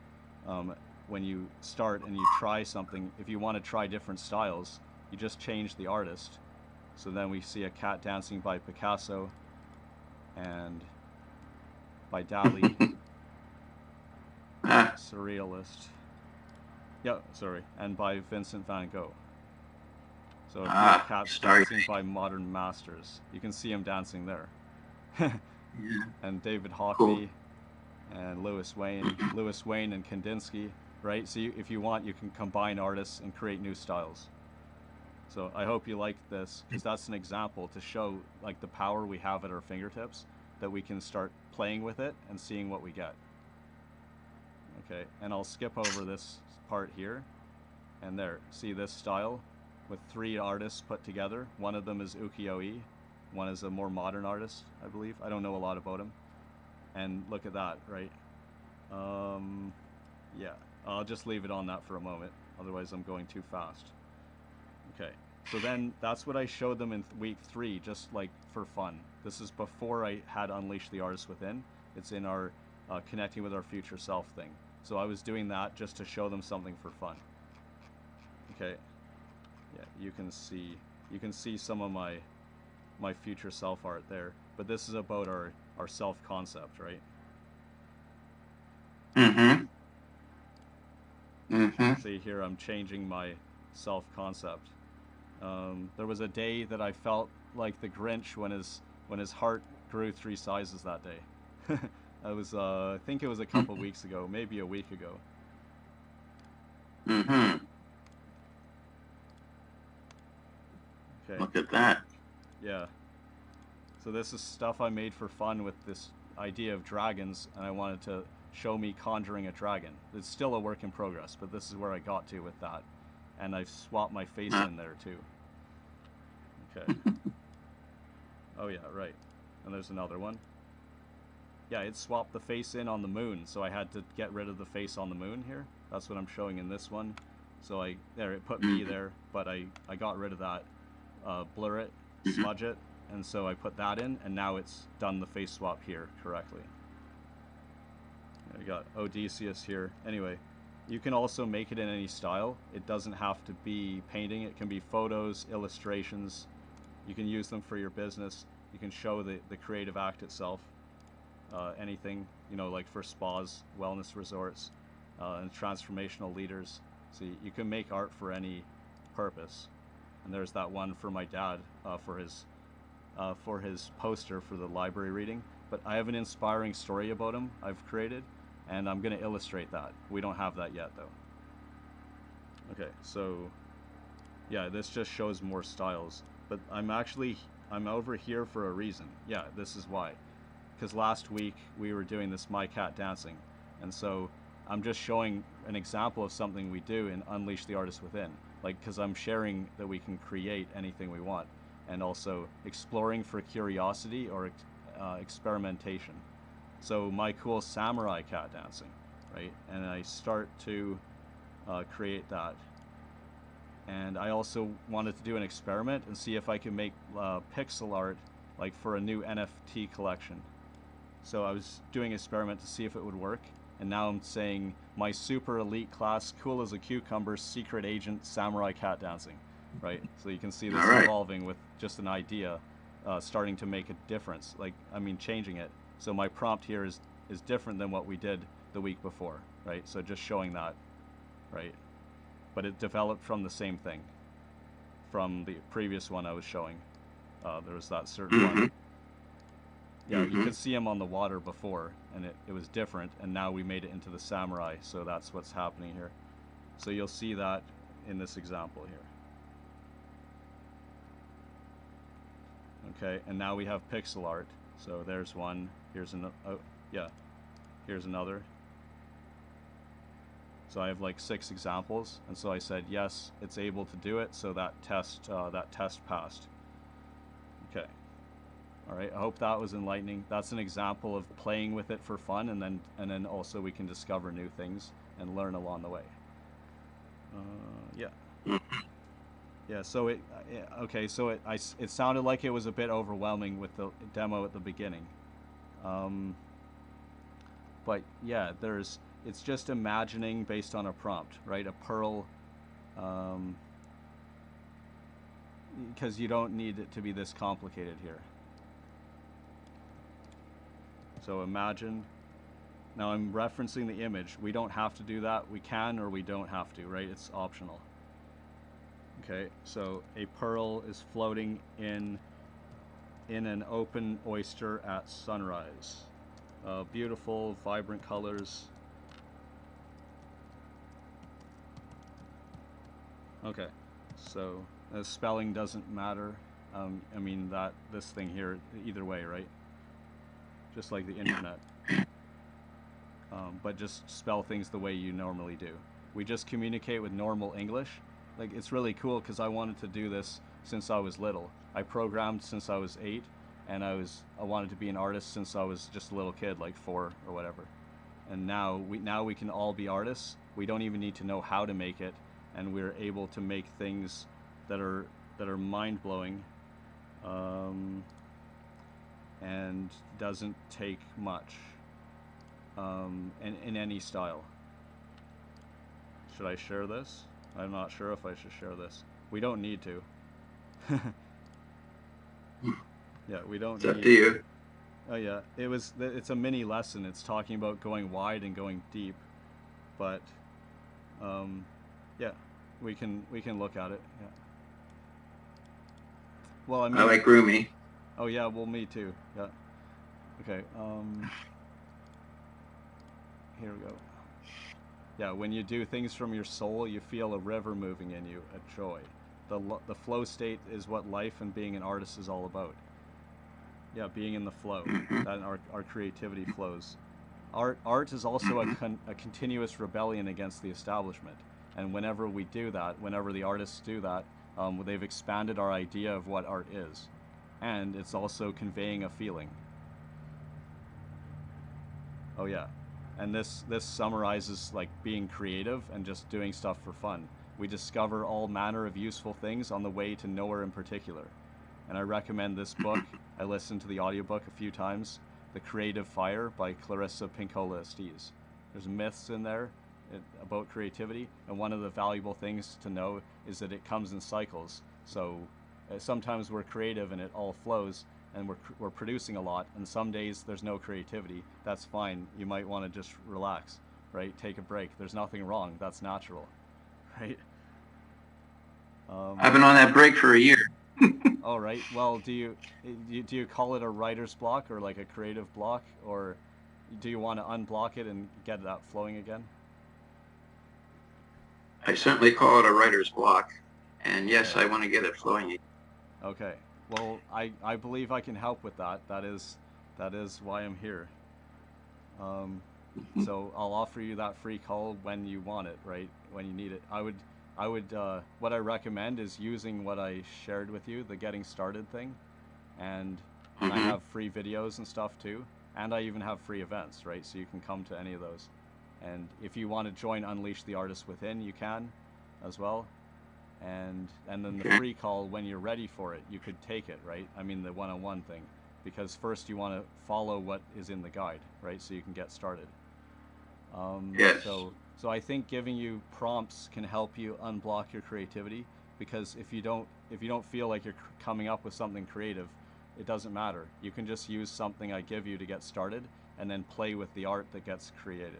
when you start and you try something, if you want to try different styles, you just change the artist. So then we see a cat dancing by Picasso and by Dali, surrealist. Yeah, sorry, and by Vincent van Gogh. So cats dancing by modern masters. You can see him dancing there. And David Hockney and Lewis Wayne and Kandinsky, right? So if you want, you can combine artists and create new styles. So I hope you liked this, because that's an example to show like the power we have at our fingertips, that we can start playing with it and seeing what we get. Okay, and I'll skip over this part here, and there, see this style with 3 artists put together. One of them is ukiyo-e, one is a more modern artist, I believe. I don't know a lot about him. And look at that, right? Yeah, I'll just leave it on that for a moment, otherwise I'm going too fast. Okay, so then that's what I showed them in week 3, just like for fun. This is before I had Unleash the Artist Within. It's in our Connecting with Our Future Self thing. So I was doing that just to show them something for fun. Okay, yeah, you can see some of my future self art there. But this is about our self concept, right? Mm-hmm. Mm-hmm. See here, I'm changing my self concept. There was a day that I felt like the Grinch when his heart grew 3 sizes that day. I think it was a couple weeks ago, maybe a week ago. Mm-hmm. Okay. Look at that. Yeah. So this is stuff I made for fun with this idea of dragons, and I wanted to show me conjuring a dragon. It's still a work in progress, but this is where I got to with that. And I've swapped my face in there too. Okay. Oh yeah, right. And there's another one. Yeah, it swapped the face in on the moon, so I had to get rid of the face on the moon here. That's what I'm showing in this one. So it put me there, but I got rid of that, blur it, smudge it, and so I put that in, and now it's done the face swap here correctly. I got Odysseus here. Anyway, you can also make it in any style. It doesn't have to be painting. It can be photos, illustrations. You can use them for your business. You can show the creative act itself. Anything, like for spas, wellness resorts, and transformational leaders. So you can make art for any purpose. And there's that one for my dad for his poster for the library reading. But I have an inspiring story about him I've created, and I'm going to illustrate that. We don't have that yet, though. Okay, so yeah, this just shows more styles. But I'm over here for a reason. Yeah, this is why. Because last week we were doing this My Cat Dancing, and so I'm just showing an example of something we do in Unleash the Artist Within. Like, because I'm sharing that we can create anything we want, and also exploring for curiosity or experimentation. So my cool samurai cat dancing, right? And I start to create that. And I also wanted to do an experiment and see if I could make pixel art, like for a new NFT collection. So I was doing an experiment to see if it would work, and now I'm saying my super elite class, cool as a cucumber, secret agent, samurai cat dancing, right? So you can see this evolving with just an idea, starting to make a difference, changing it. So my prompt here is different than what we did the week before, right? So just showing that, right? But it developed from the same thing, from the previous one I was showing. There was that certain one. Yeah, you could see him on the water before, and it was different, and now we made it into the samurai, so that's what's happening here. So you'll see that in this example here. Okay, and now we have pixel art. So there's one. Here's another. Oh, yeah. Here's another. So I have like 6 examples, and so I said yes, it's able to do it. So that test passed. Okay. All right. I hope that was enlightening. That's an example of playing with it for fun, and then also we can discover new things and learn along the way. Yeah. Yeah, so okay, so it sounded like it was a bit overwhelming with the demo at the beginning. But yeah, it's just imagining based on a prompt, right? A Perl, because you don't need it to be this complicated here. So imagine, now I'm referencing the image. We don't have to do that. We can or we don't have to, right? It's optional. Okay, so a pearl is floating in an open oyster at sunrise. Beautiful, vibrant colors. Okay, so the spelling doesn't matter. I mean this thing here, either way, right? Just like the internet. But just spell things the way you normally do. We just communicate with normal English. Like, it's really cool because I wanted to do this since I was little. I programmed since I was 8, and I wanted to be an artist since I was just a little kid, like 4 or whatever. And now we can all be artists. We don't even need to know how to make it, and we're able to make things that are mind-blowing, and doesn't take much, in any style. Should I share this? I'm not sure if I should share this. We don't need to. Yeah, we don't need. It's up to you. Oh yeah, it's a mini lesson. It's talking about going wide and going deep, but yeah, we can look at it. Yeah. Well, I mean, I like roomy. Oh yeah, well, me too. Yeah. Okay. Here we go. Yeah, when you do things from your soul, you feel a river moving in you, a joy. The flow state is what life and being an artist is all about. Yeah, being in the flow. That our creativity flows. Art is also a continuous rebellion against the establishment. And whenever we do that, whenever the artists do that, they've expanded our idea of what art is. And it's also conveying a feeling. Oh yeah. And this summarizes like being creative and just doing stuff for fun. We discover all manner of useful things on the way to nowhere in particular. And I recommend this book. I listened to the audiobook a few times. The Creative Fire by Clarissa Pinkola Estes. There's myths in there about creativity, and one of the valuable things to know is that it comes in cycles. So sometimes we're creative and it all flows, and we're producing a lot, and some days there's no creativity. That's fine. You might want to just relax, right? Take a break. There's nothing wrong. That's natural, right? I've been on that break for a year. All right. Well, do you call it a writer's block or like a creative block, or do you want to unblock it and get that flowing again? I certainly call it a writer's block, and yes, okay. I want to get it flowing. Okay. Well, I believe I can help with that. That is why I'm here. So I'll offer you that free call when you want it, right? When you need it. I would what I recommend is using what I shared with you, the getting started thing, and I have free videos and stuff too, and I even have free events, right? So you can come to any of those. And if you want to join Unleash the Artist Within, you can as well. And then the free call, when you're ready for it, you could take it, right? I mean, the one-on-one thing, because first you want to follow what is in the guide, right? So you can get started. Yes. So I think giving you prompts can help you unblock your creativity, because if you don't feel like you're coming up with something creative, it doesn't matter. You can just use something I give you to get started, and then play with the art that gets created.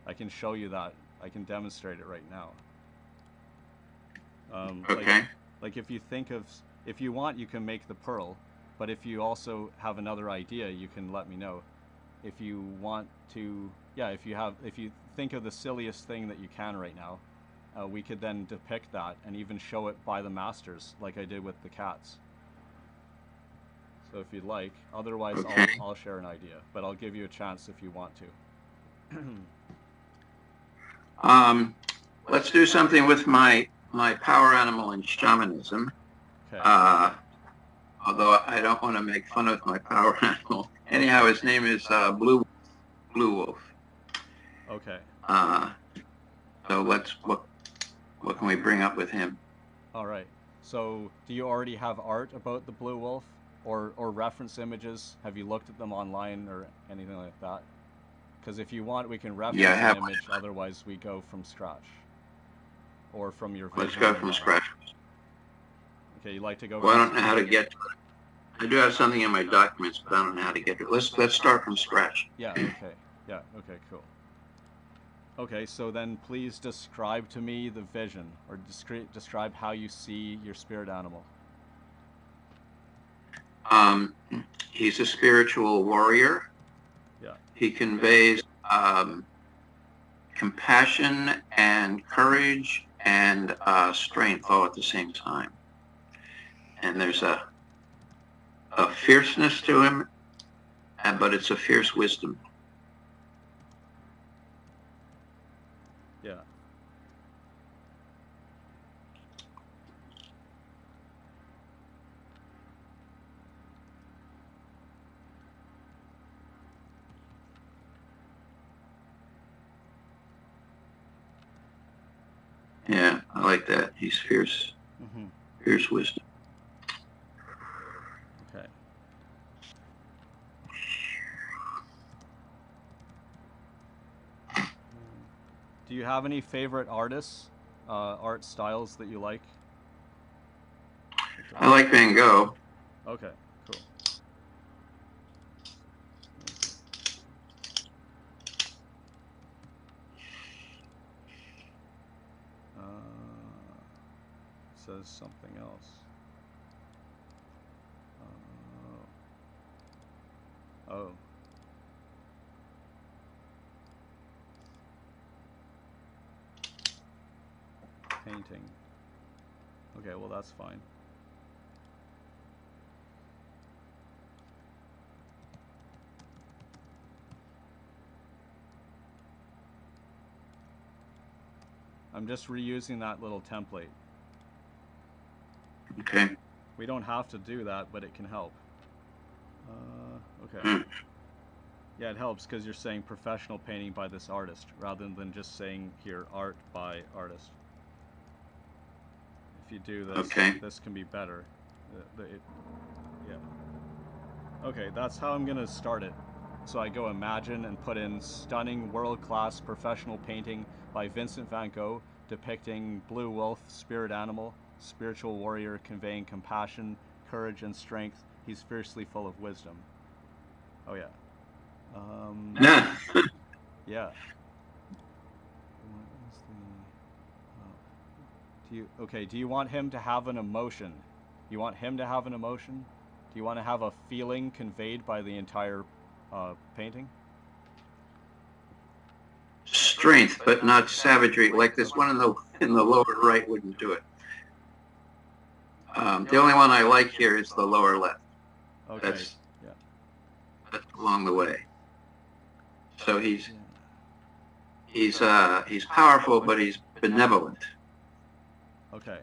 I can show you that. I can demonstrate it right now. Okay. Like if you want, you can make the pearl, but if you also have another idea, you can let me know. If you want to, yeah, if you think of the silliest thing that you can right now, we could then depict that and even show it by the masters, like I did with the cats. So if you'd like, otherwise Okay. I'll share an idea, but I'll give you a chance if you want to. Let's do something with my power animal in shamanism. Okay. Although I don't want to make fun of my power animal. Anyhow, his name is Blue Wolf. Okay. So what can we bring up with him? All right. So do you already have art about the blue wolf, or reference images? Have you looked at them online or anything like that? Because if you want, we can reference an image. Otherwise, we go from scratch, or from your vision. Let's go from scratch. Okay, you like to go? Well, I don't know how to get to it. I do have something in my documents, but I don't know how to get to it. Let's start from scratch. Yeah. Okay. Yeah. Okay. Cool. Okay, so then please describe to me the vision, or describe how you see your spirit animal. He's a spiritual warrior. Yeah. He conveys compassion and courage and strength all at the same time. And there's a fierceness to him, but it's a fierce wisdom. Yeah. Yeah, I like that. He's fierce. Mm-hmm. Fierce wisdom. Okay. Do you have any favorite artists, art styles that you like? I like Van Gogh. Okay, cool. Says something else. Oh. Painting. Okay, well that's fine. I'm just reusing that little template. Okay. We don't have to do that, but it can help. Okay. Yeah, it helps because you're saying professional painting by this artist rather than just saying here art by artist. If you do this, this can be better. Yeah. Okay, that's how I'm gonna start it. So I go imagine and put in stunning world-class professional painting by Vincent van Gogh depicting blue wolf, spirit animal, spiritual warrior conveying compassion, courage, and strength. He's fiercely full of wisdom. Oh yeah. Yeah. Do you want him to have an emotion? You want him to have an emotion? Do you want to have a feeling conveyed by the entire painting? Strength, but not savagery. Like this one in the lower right wouldn't do it. The only one I like here is the lower left. Okay. That's along the way. So he's powerful, but he's benevolent. Okay.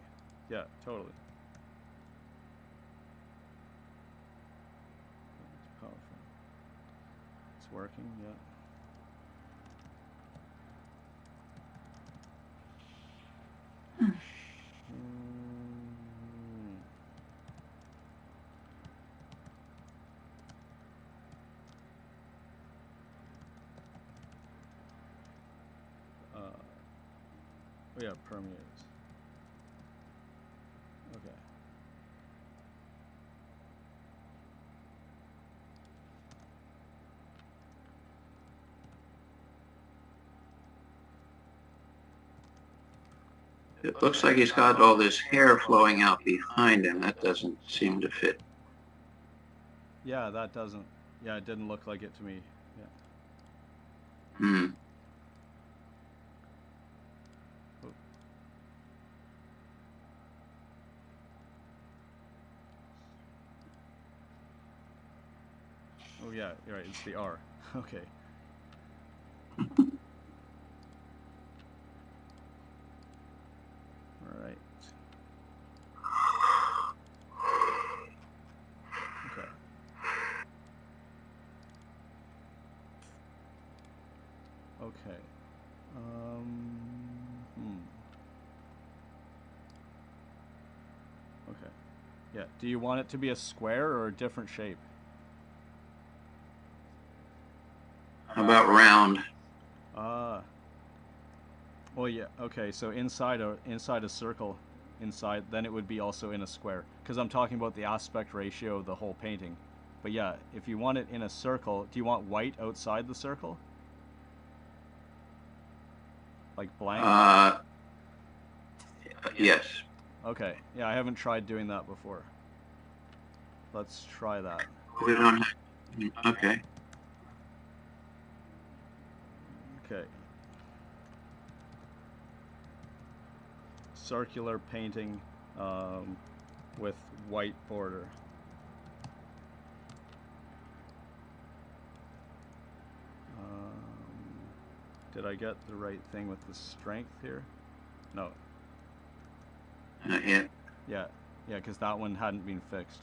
Yeah, totally. It's powerful. It's working, yeah. Yeah, permeates. Okay. It looks like he's got all this hair flowing out behind him. That doesn't seem to fit. Yeah, that doesn't. Yeah, it didn't look like it to me. Yeah. Oh yeah, you're right. It's the R. Okay. All right. Okay. Okay. Okay. Yeah. Do you want it to be a square or a different shape? How about round? Well, yeah. Okay. So inside a circle, inside, then it would be also in a square. Because I'm talking about the aspect ratio of the whole painting. But yeah, if you want it in a circle, do you want white outside the circle? Like blank? Yes. Okay. Yeah, I haven't tried doing that before. Let's try that. We don't have, okay. Okay. Circular painting with white border. Did I get the right thing with the strength here? No. Not yet. Yeah, because that one hadn't been fixed.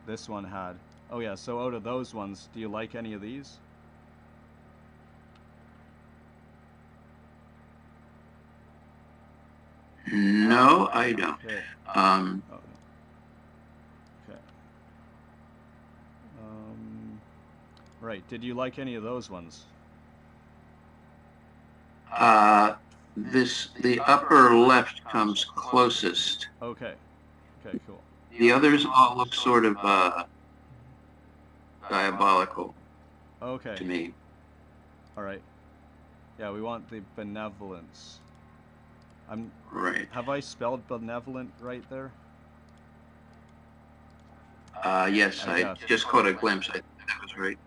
This one had. Oh yeah, so out of those ones, do you like any of these? No, I don't. Okay. Okay. Right. Did you like any of those ones? The upper left comes closest. Okay. Okay, cool. The others all look sort of diabolical. Okay. To me. All right. Yeah, we want the benevolence. Right. Have I spelled benevolent right there? Yes, I just caught a glimpse. I think that was right.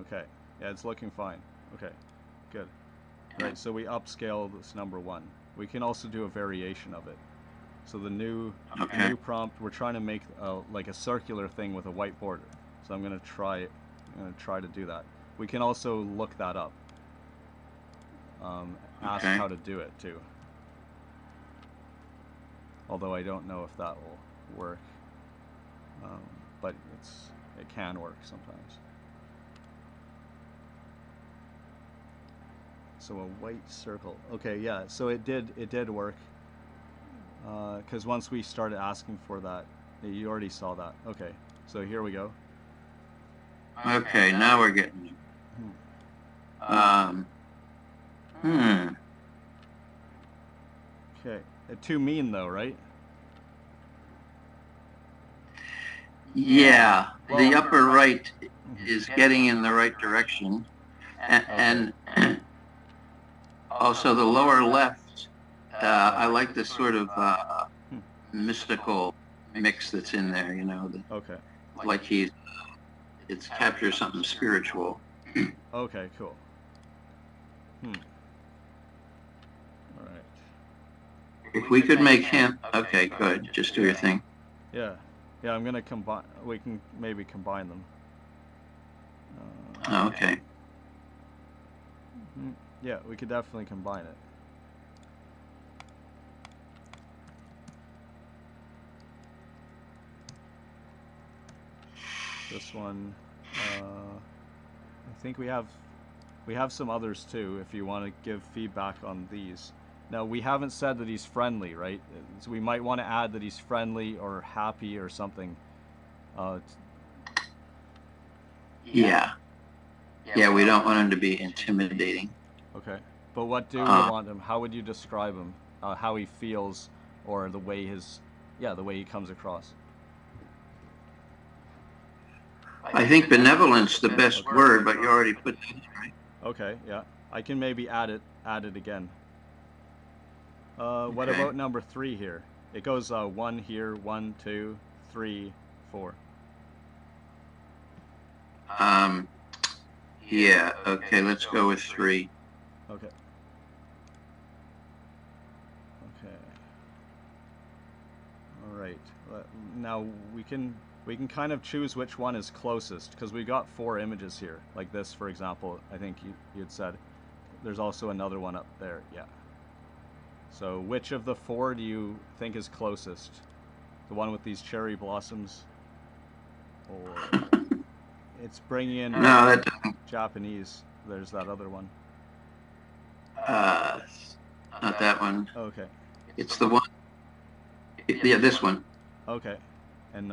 Okay. Yeah, it's looking fine. Okay. Good. Right, so we upscale this number 1. We can also do a variation of it. So the new prompt, we're trying to make like a circular thing with a white border. So I'm gonna try to do that. We can also look that up. Ask how to do it too. Although I don't know if that will work, but it can work sometimes. So a white circle. Okay, yeah. So it did work. Because once we started asking for that, you already saw that. Okay, so here we go. Okay, now we're getting it. Okay, too mean though, right? Yeah, the upper right is getting in the right direction, and also the lower left. I like the sort of mystical mix that's in there. You know, okay, like it's captures something spiritual. Okay, cool. All right. If we could make him, okay, good. Just do your thing. Yeah, I'm gonna combine. We can maybe combine them. Okay. Yeah, we could definitely combine it. This one, I think we have some others too. If you want to give feedback on these. Now we haven't said that he's friendly, right? So we might want to add that he's friendly or happy or something. Yeah. Yeah, we don't want him to be intimidating. Okay, but what do we want him? How would you describe him? How he feels, or the way the way he comes across? I think benevolence the best word, but you already put that in, right? Okay, yeah, I can maybe add it again. What about number 3 here? It goes 1 here, 1, 2, 3, 4. Yeah, okay, let's go with 3. Okay. All right. Now we can We can kind of choose which one is closest, because we got 4 images here. Like this, for example, I think you had said. There's also another one up there, yeah. So which of the 4 do you think is closest? The one with these cherry blossoms? Or it's bringing in no, that doesn't. Japanese. There's that other one. Not that one. Okay. It's the one. Yeah, this one. Okay. And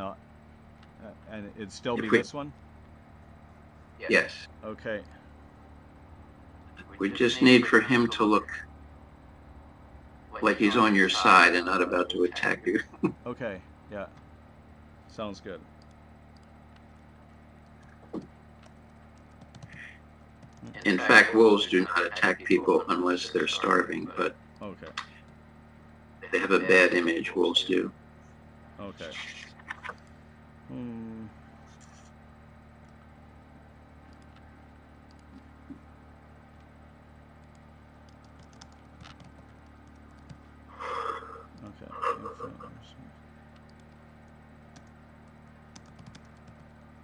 it'd still be this one? Yes. Okay. We just need for him to look like he's on your side and not about to attack you. Okay, yeah. Sounds good. In fact, wolves do not attack people unless they're starving, but okay. They have a bad image, wolves do. Okay.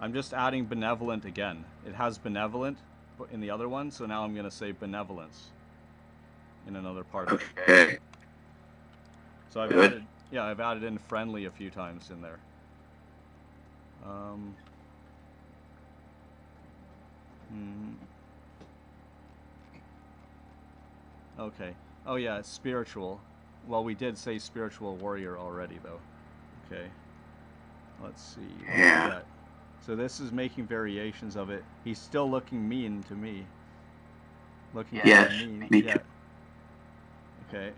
I'm just adding benevolent again. It has benevolent in the other one, so now I'm going to say benevolence in another part of it. Okay. So I've added in friendly a few times in there. Okay. Oh yeah, it's spiritual. Well, we did say spiritual warrior already, though. Okay. Let's see. Yeah. So this is making variations of it. He's still looking mean to me. Looking mean. Me too. Okay.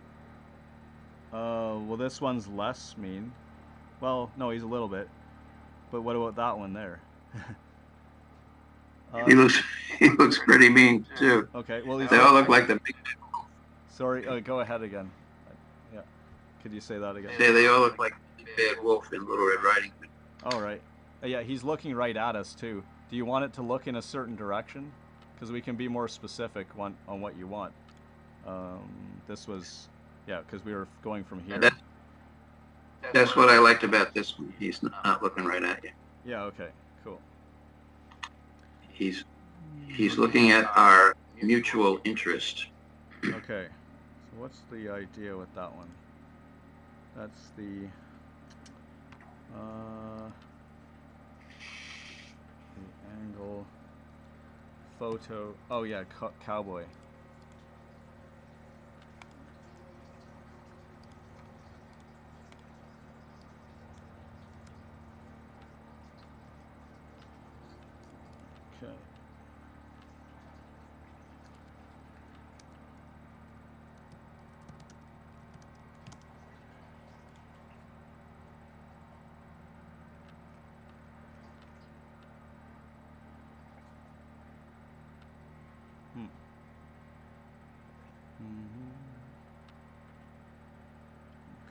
Well, this one's less mean. Well, no, he's a little bit. But what about that one there? He looks pretty mean too. Okay. Well, they all look like the big. Sorry. Go ahead again. Yeah. Could you say that again? They all look like the bad wolf in Little Red Riding Hood. All right. Yeah, he's looking right at us too. Do you want it to look in a certain direction? Because we can be more specific on what you want. This was, yeah, because we were going from here. That's what I liked about this one. He's not looking right at you. Yeah. Okay. Cool. He's looking at our mutual interest. Okay. So what's the idea with that one? That's the angle photo. Oh yeah, cowboy. Okay.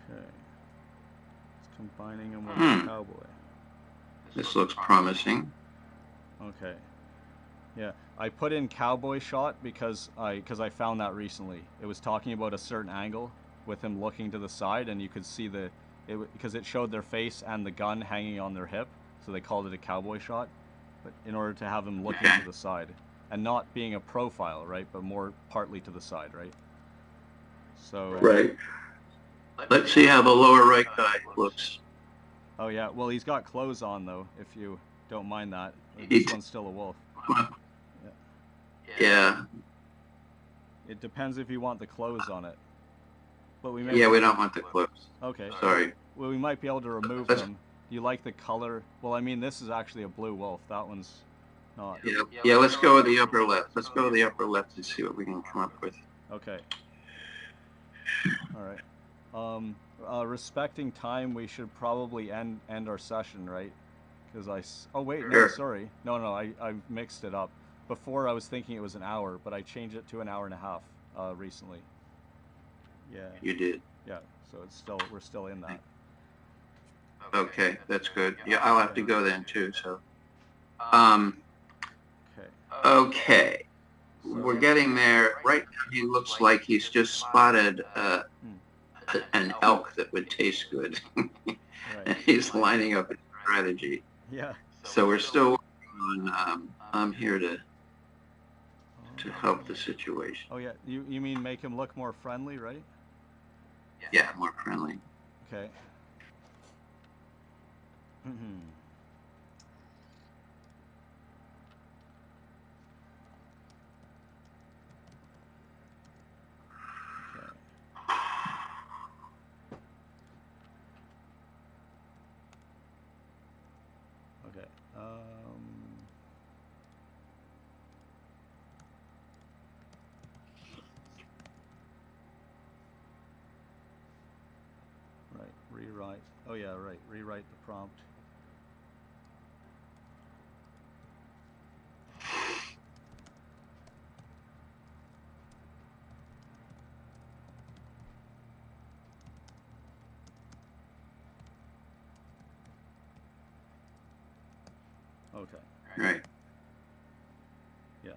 Okay. It's combining them with the cowboy. This looks promising. Okay. Yeah, I put in cowboy shot because I found that recently. It was talking about a certain angle with him looking to the side, and you could see because it showed their face and the gun hanging on their hip, so they called it a cowboy shot. But in order to have him looking to the side, and not being a profile, right, but more partly to the side, right? So. Right. Let's see how the lower right guy looks. Oh yeah, well he's got clothes on though, if you don't mind that. This one's still a wolf. Yeah. It depends if you want the clothes on it. But we we don't want the clothes. Okay. Sorry. Well, we might be able to remove them. Do you like the color? Well, I mean, this is actually a blue wolf. That one's not. Yeah, let's go with the upper left. Let's go to the upper left and see what we can come up with. Okay. All right. Respecting time, we should probably end our session, right? Because oh wait, no, sorry. No, I mixed it up. Before I was thinking it was an hour, but I changed it to an hour and a half recently. Yeah. You did. Yeah, so we're still in that. Okay, that's good. Yeah, I'll have to go then too, so. Okay. We're getting there. Right now he looks like he's just spotted an elk that would taste good. And he's lining up his strategy. Yeah. So we're still working on, I'm here to help the situation. Oh yeah, you mean make him look more friendly, right? Yeah, more friendly. Okay. Okay. Right. Rewrite. Oh yeah, right. Rewrite the prompt. Okay. Right. Yeah.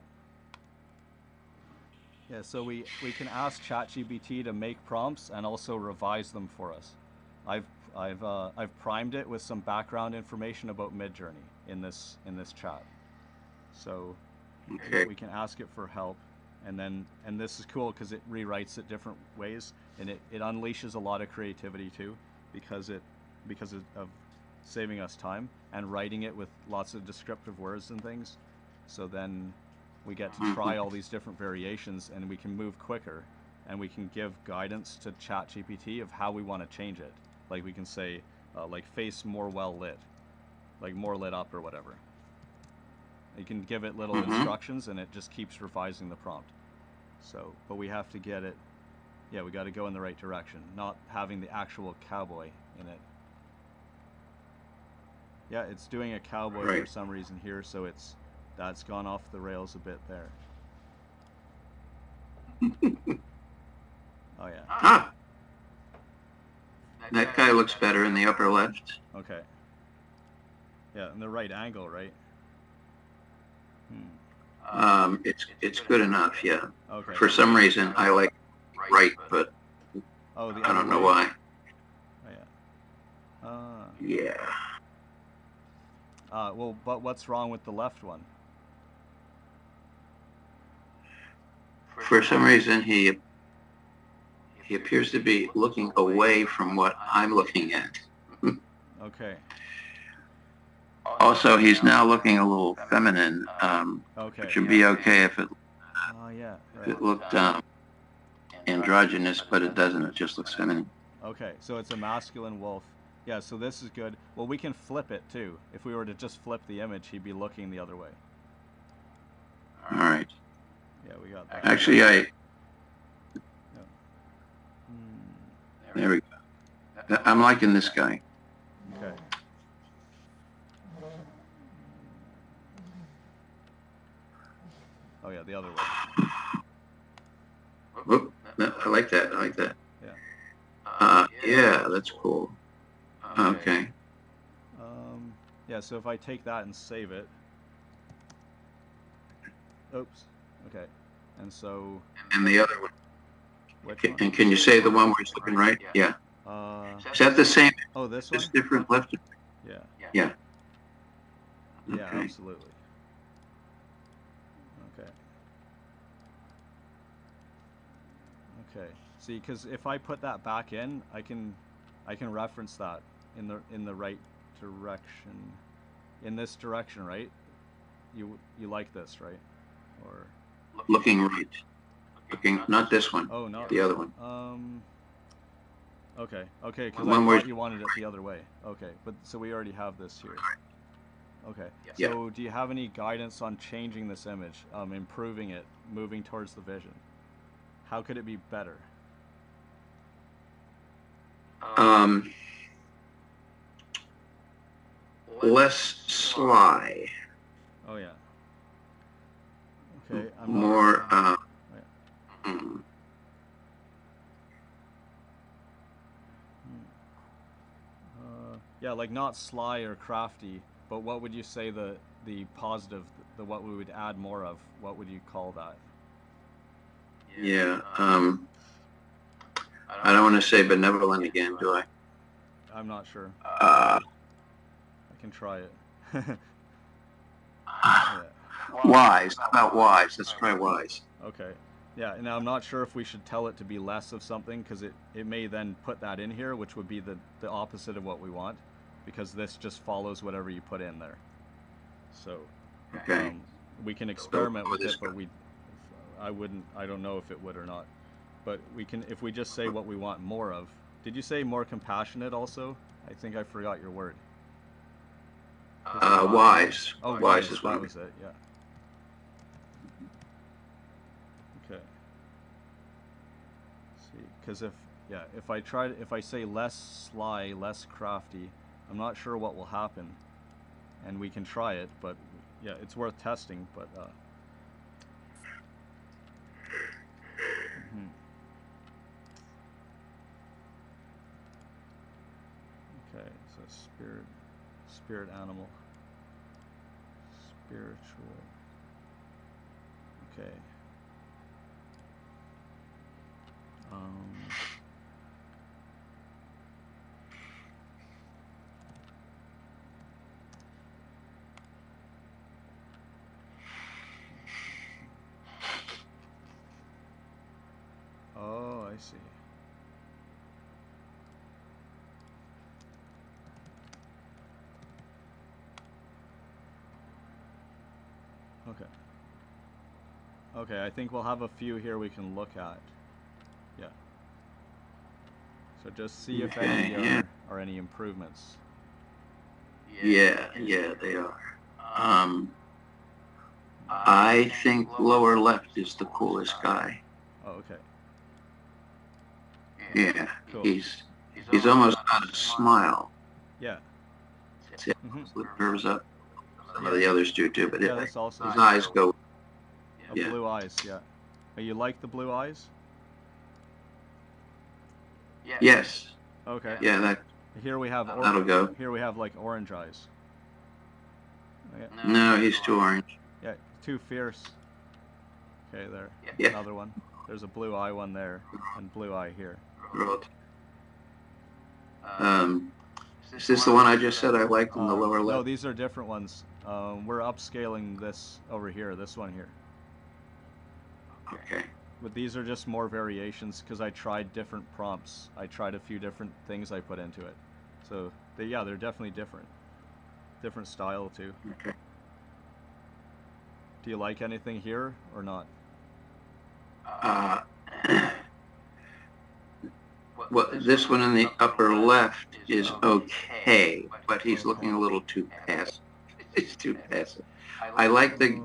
Yeah, so we can ask ChatGPT to make prompts and also revise them for us. I've primed it with some background information about Midjourney in this chat. So okay. we can ask it for help, and this is cool because it rewrites it different ways, and it unleashes a lot of creativity too, because of saving us time and writing it with lots of descriptive words and things. So then we get to try all these different variations, and we can move quicker, and we can give guidance to ChatGPT of how we want to change it. Like we can say, like face more well lit, like more lit up or whatever. You can give it little instructions, and it just keeps revising the prompt. So, but we have to get it. Yeah, we got to go in the right direction, not having the actual cowboy in it. Yeah, it's doing a cowboy for some reason here, so that's gone off the rails a bit there. Oh yeah. Ah, that guy looks better in the upper left. Okay. Yeah, in the right angle, right? It's good enough, yeah. Okay. For some reason, I like right, but I don't know why. Oh yeah. Yeah. Well, but what's wrong with the left one? For some reason, he appears to be looking away from what I'm looking at. Okay. Also, he's now looking a little feminine, Okay. which would be okay if it Yeah. if it looked androgynous, but it doesn't. It just looks feminine. Okay, so it's a masculine wolf. Yeah, so this is good. Well, we can flip it too. If we were to just flip the image, he'd be looking the other way. All right. Yeah, we got that. Actually, Yeah. There we go. I'm liking this guy. Okay. Oh yeah, the other way. Whoop. I like that. I like that. Yeah. Yeah, that's cool. Okay. Yeah, so if I take that and save it. Oops. Okay. And so. And the other one. Which one? And can you say the one where he's looking right? Yeah. Is that the same? Oh, this one? It's different left. Yeah. Yeah. Yeah, Okay. absolutely. Okay. Okay. See, because if I put that back in, I can reference that in the right direction, in this direction, right? You like this, right? Or looking right. Looking, not this one. oh, not the other one. Okay. Okay, because I thought you wanted it the other way. Okay, but so we already have this here. Okay. Yeah. So do you have any guidance on changing this image, improving it, moving towards the vision? How could it be better? Less sly. Oh yeah. Okay. More. Yeah, like not sly or crafty, but what would you say the positive, the what we would add more of? What would you call that? Yeah. I don't want to say benevolent again, do I? I'm not sure. I can try it. Yeah. Wise. How about wise? Let's try wise. Okay. Yeah, now I'm not sure if we should tell it to be less of something, because it may then put that in here, which would be the opposite of what we want, because this just follows whatever you put in there. So okay. We can experiment with it, but I don't know if it would or not. But we can, if we just say what we want more of. Did you say more compassionate also? I think I forgot your word. Wise. Oh, wise is that was it, yeah. Okay. See, because if I say less sly, less crafty, I'm not sure what will happen, and we can try it, but yeah, it's worth testing. But okay, so spirit animal, spiritual. Okay. Oh, I see. Okay. Okay, I think we'll have a few here we can look at. Yeah. So just see if any are any improvements. Yeah, they are. I think lower left is the coolest guy. Oh, okay. Yeah, cool. He's almost got a smile. Yeah. Flip curves up. Some of the others do too, but that's also his eyes go. Blue eyes, yeah. Oh, you like the blue eyes? Yes. Okay. Yeah, that. Here we have. That'll go. Here we have like orange eyes. Okay. No, he's too orange. Yeah, too fierce. Okay, there. Yeah. Another one. There's a blue eye one there, and blue eye here. Is this the one I just said I liked in the lower left? No, these are different ones. We're upscaling this over here, this one here. Okay. But these are just more variations because I tried different prompts. I tried a few different things I put into it. So, they're definitely different. Different style too. Okay. Do you like anything here or not? Well, this one in the upper left is okay, but he's looking a little too passive. It's too passive. I like the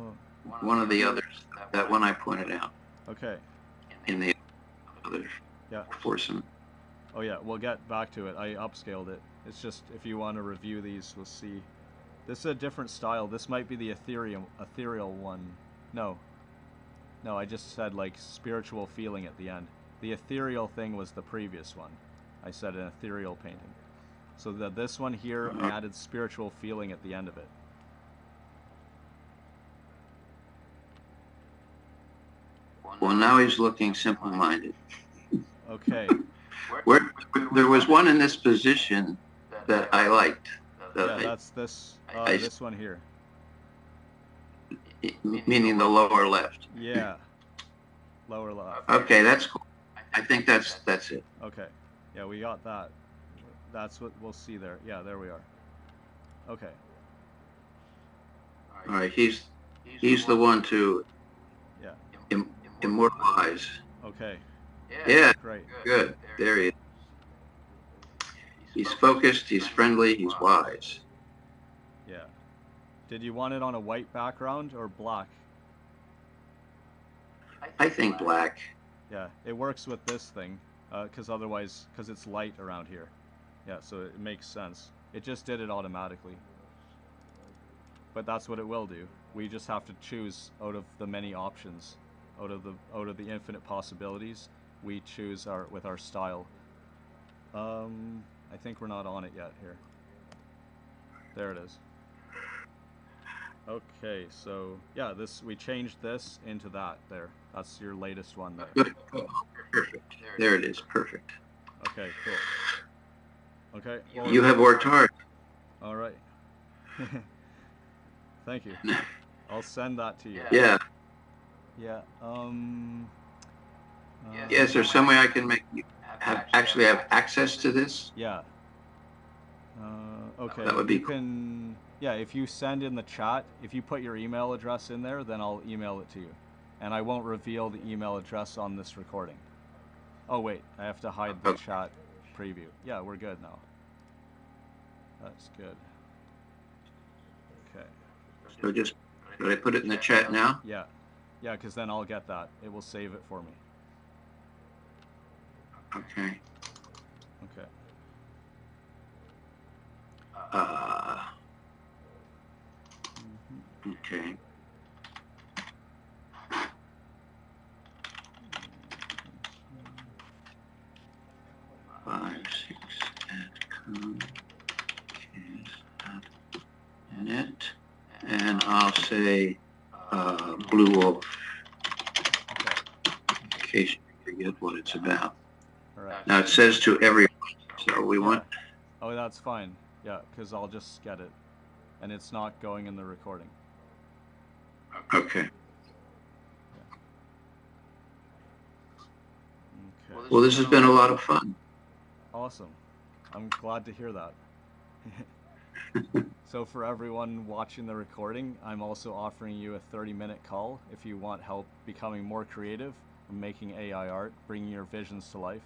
one of the others, that one I pointed out. Okay. In the other foursome. Oh yeah, we'll get back to it. I upscaled it. It's just if you want to review these, we'll see. This is a different style. This might be the ethereal one. No, I just said like spiritual feeling at the end. The ethereal thing was the previous one. I said an ethereal painting. So this one here, I added spiritual feeling at the end of it. Well, now he's looking simple-minded. Okay. There was one in this position that I liked. That's this this one here. Meaning the lower left. Yeah. Lower left. Okay, that's cool. I think that's it. Okay. Yeah, we got that. That's what we'll see there. Yeah, there we are. Okay. All right, he's the one to immortalize. Okay. Yeah. Great. Good. There he is. He's focused, he's friendly, he's wise. Yeah. Did you want it on a white background or black? I think black. Yeah, it works with this thing, because it's light around here. Yeah, so it makes sense. It just did it automatically. But that's what it will do. We just have to choose out of the many options, out of the infinite possibilities. We choose with our style. I think we're not on it yet here. There it is. Okay, so yeah, we changed this into that there. That's your latest one there. Good. Perfect. There it is. Perfect. Okay, cool. Okay. Well, you have worked hard. All right. Thank you. I'll send that to you. Yeah. Yeah. Yeah, is there some way I can actually have access to this? Yeah. Okay. That would be you can. Yeah, if you send in the chat, if you put your email address in there, then I'll email it to you, and I won't reveal the email address on this recording. Oh wait, I have to hide the chat preview. Yeah, we're good now. That's good. Okay. So just, should I put it in the chat now? Yeah. Yeah, because then I'll get that. It will save it for me. Okay. Okay. Okay. 56@net, and I'll say Blue Wolf, in case you forget what it's about. All right. Now it says to everyone, so we want. Oh, that's fine. Yeah, because I'll just get it, and it's not going in the recording. Okay. Okay. Well, this has been a lot of fun. Awesome. I'm glad to hear that. So for everyone watching the recording, I'm also offering you a 30-minute call if you want help becoming more creative and making AI art, bringing your visions to life.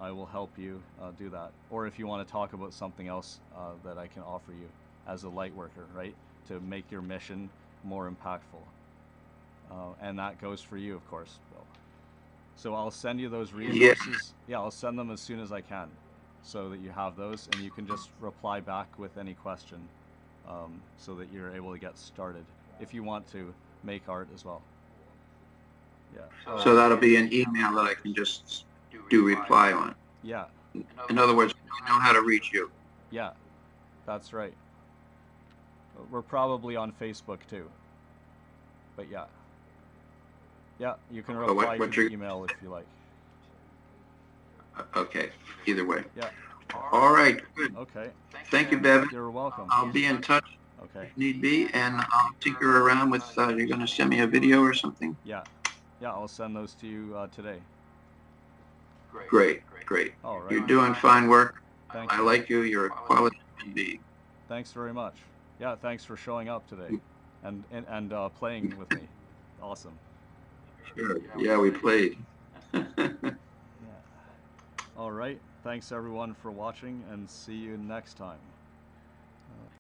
I will help you do that. Or if you want to talk about something else that I can offer you as a light worker, right? To make your mission more impactful. And that goes for you, of course, Bill. So I'll send you those resources. Yeah, I'll send them as soon as I can so that you have those and you can just reply back with any question so that you're able to get started if you want to make art as well. Yeah. So that'll be an email that I can just do reply on. Yeah. In other words, I know how to reach you. Yeah, that's right. We're probably on Facebook too. But yeah. Yeah, you can reply to the email if you like. Okay, either way. Yeah. All right, good. Okay. Thank you, Bevan. You're welcome. I'll be in touch if need be, and I'll tinker around with, you're going to send me a video or something? Yeah. Yeah, I'll send those to you today. Great. All right. You're doing fine work. Thank I you. like you. You're a quality human being. Thanks very much. Yeah, thanks for showing up today and playing with me. Awesome. Sure. Yeah, we played. Yeah. All right. Thanks everyone for watching and see you next time.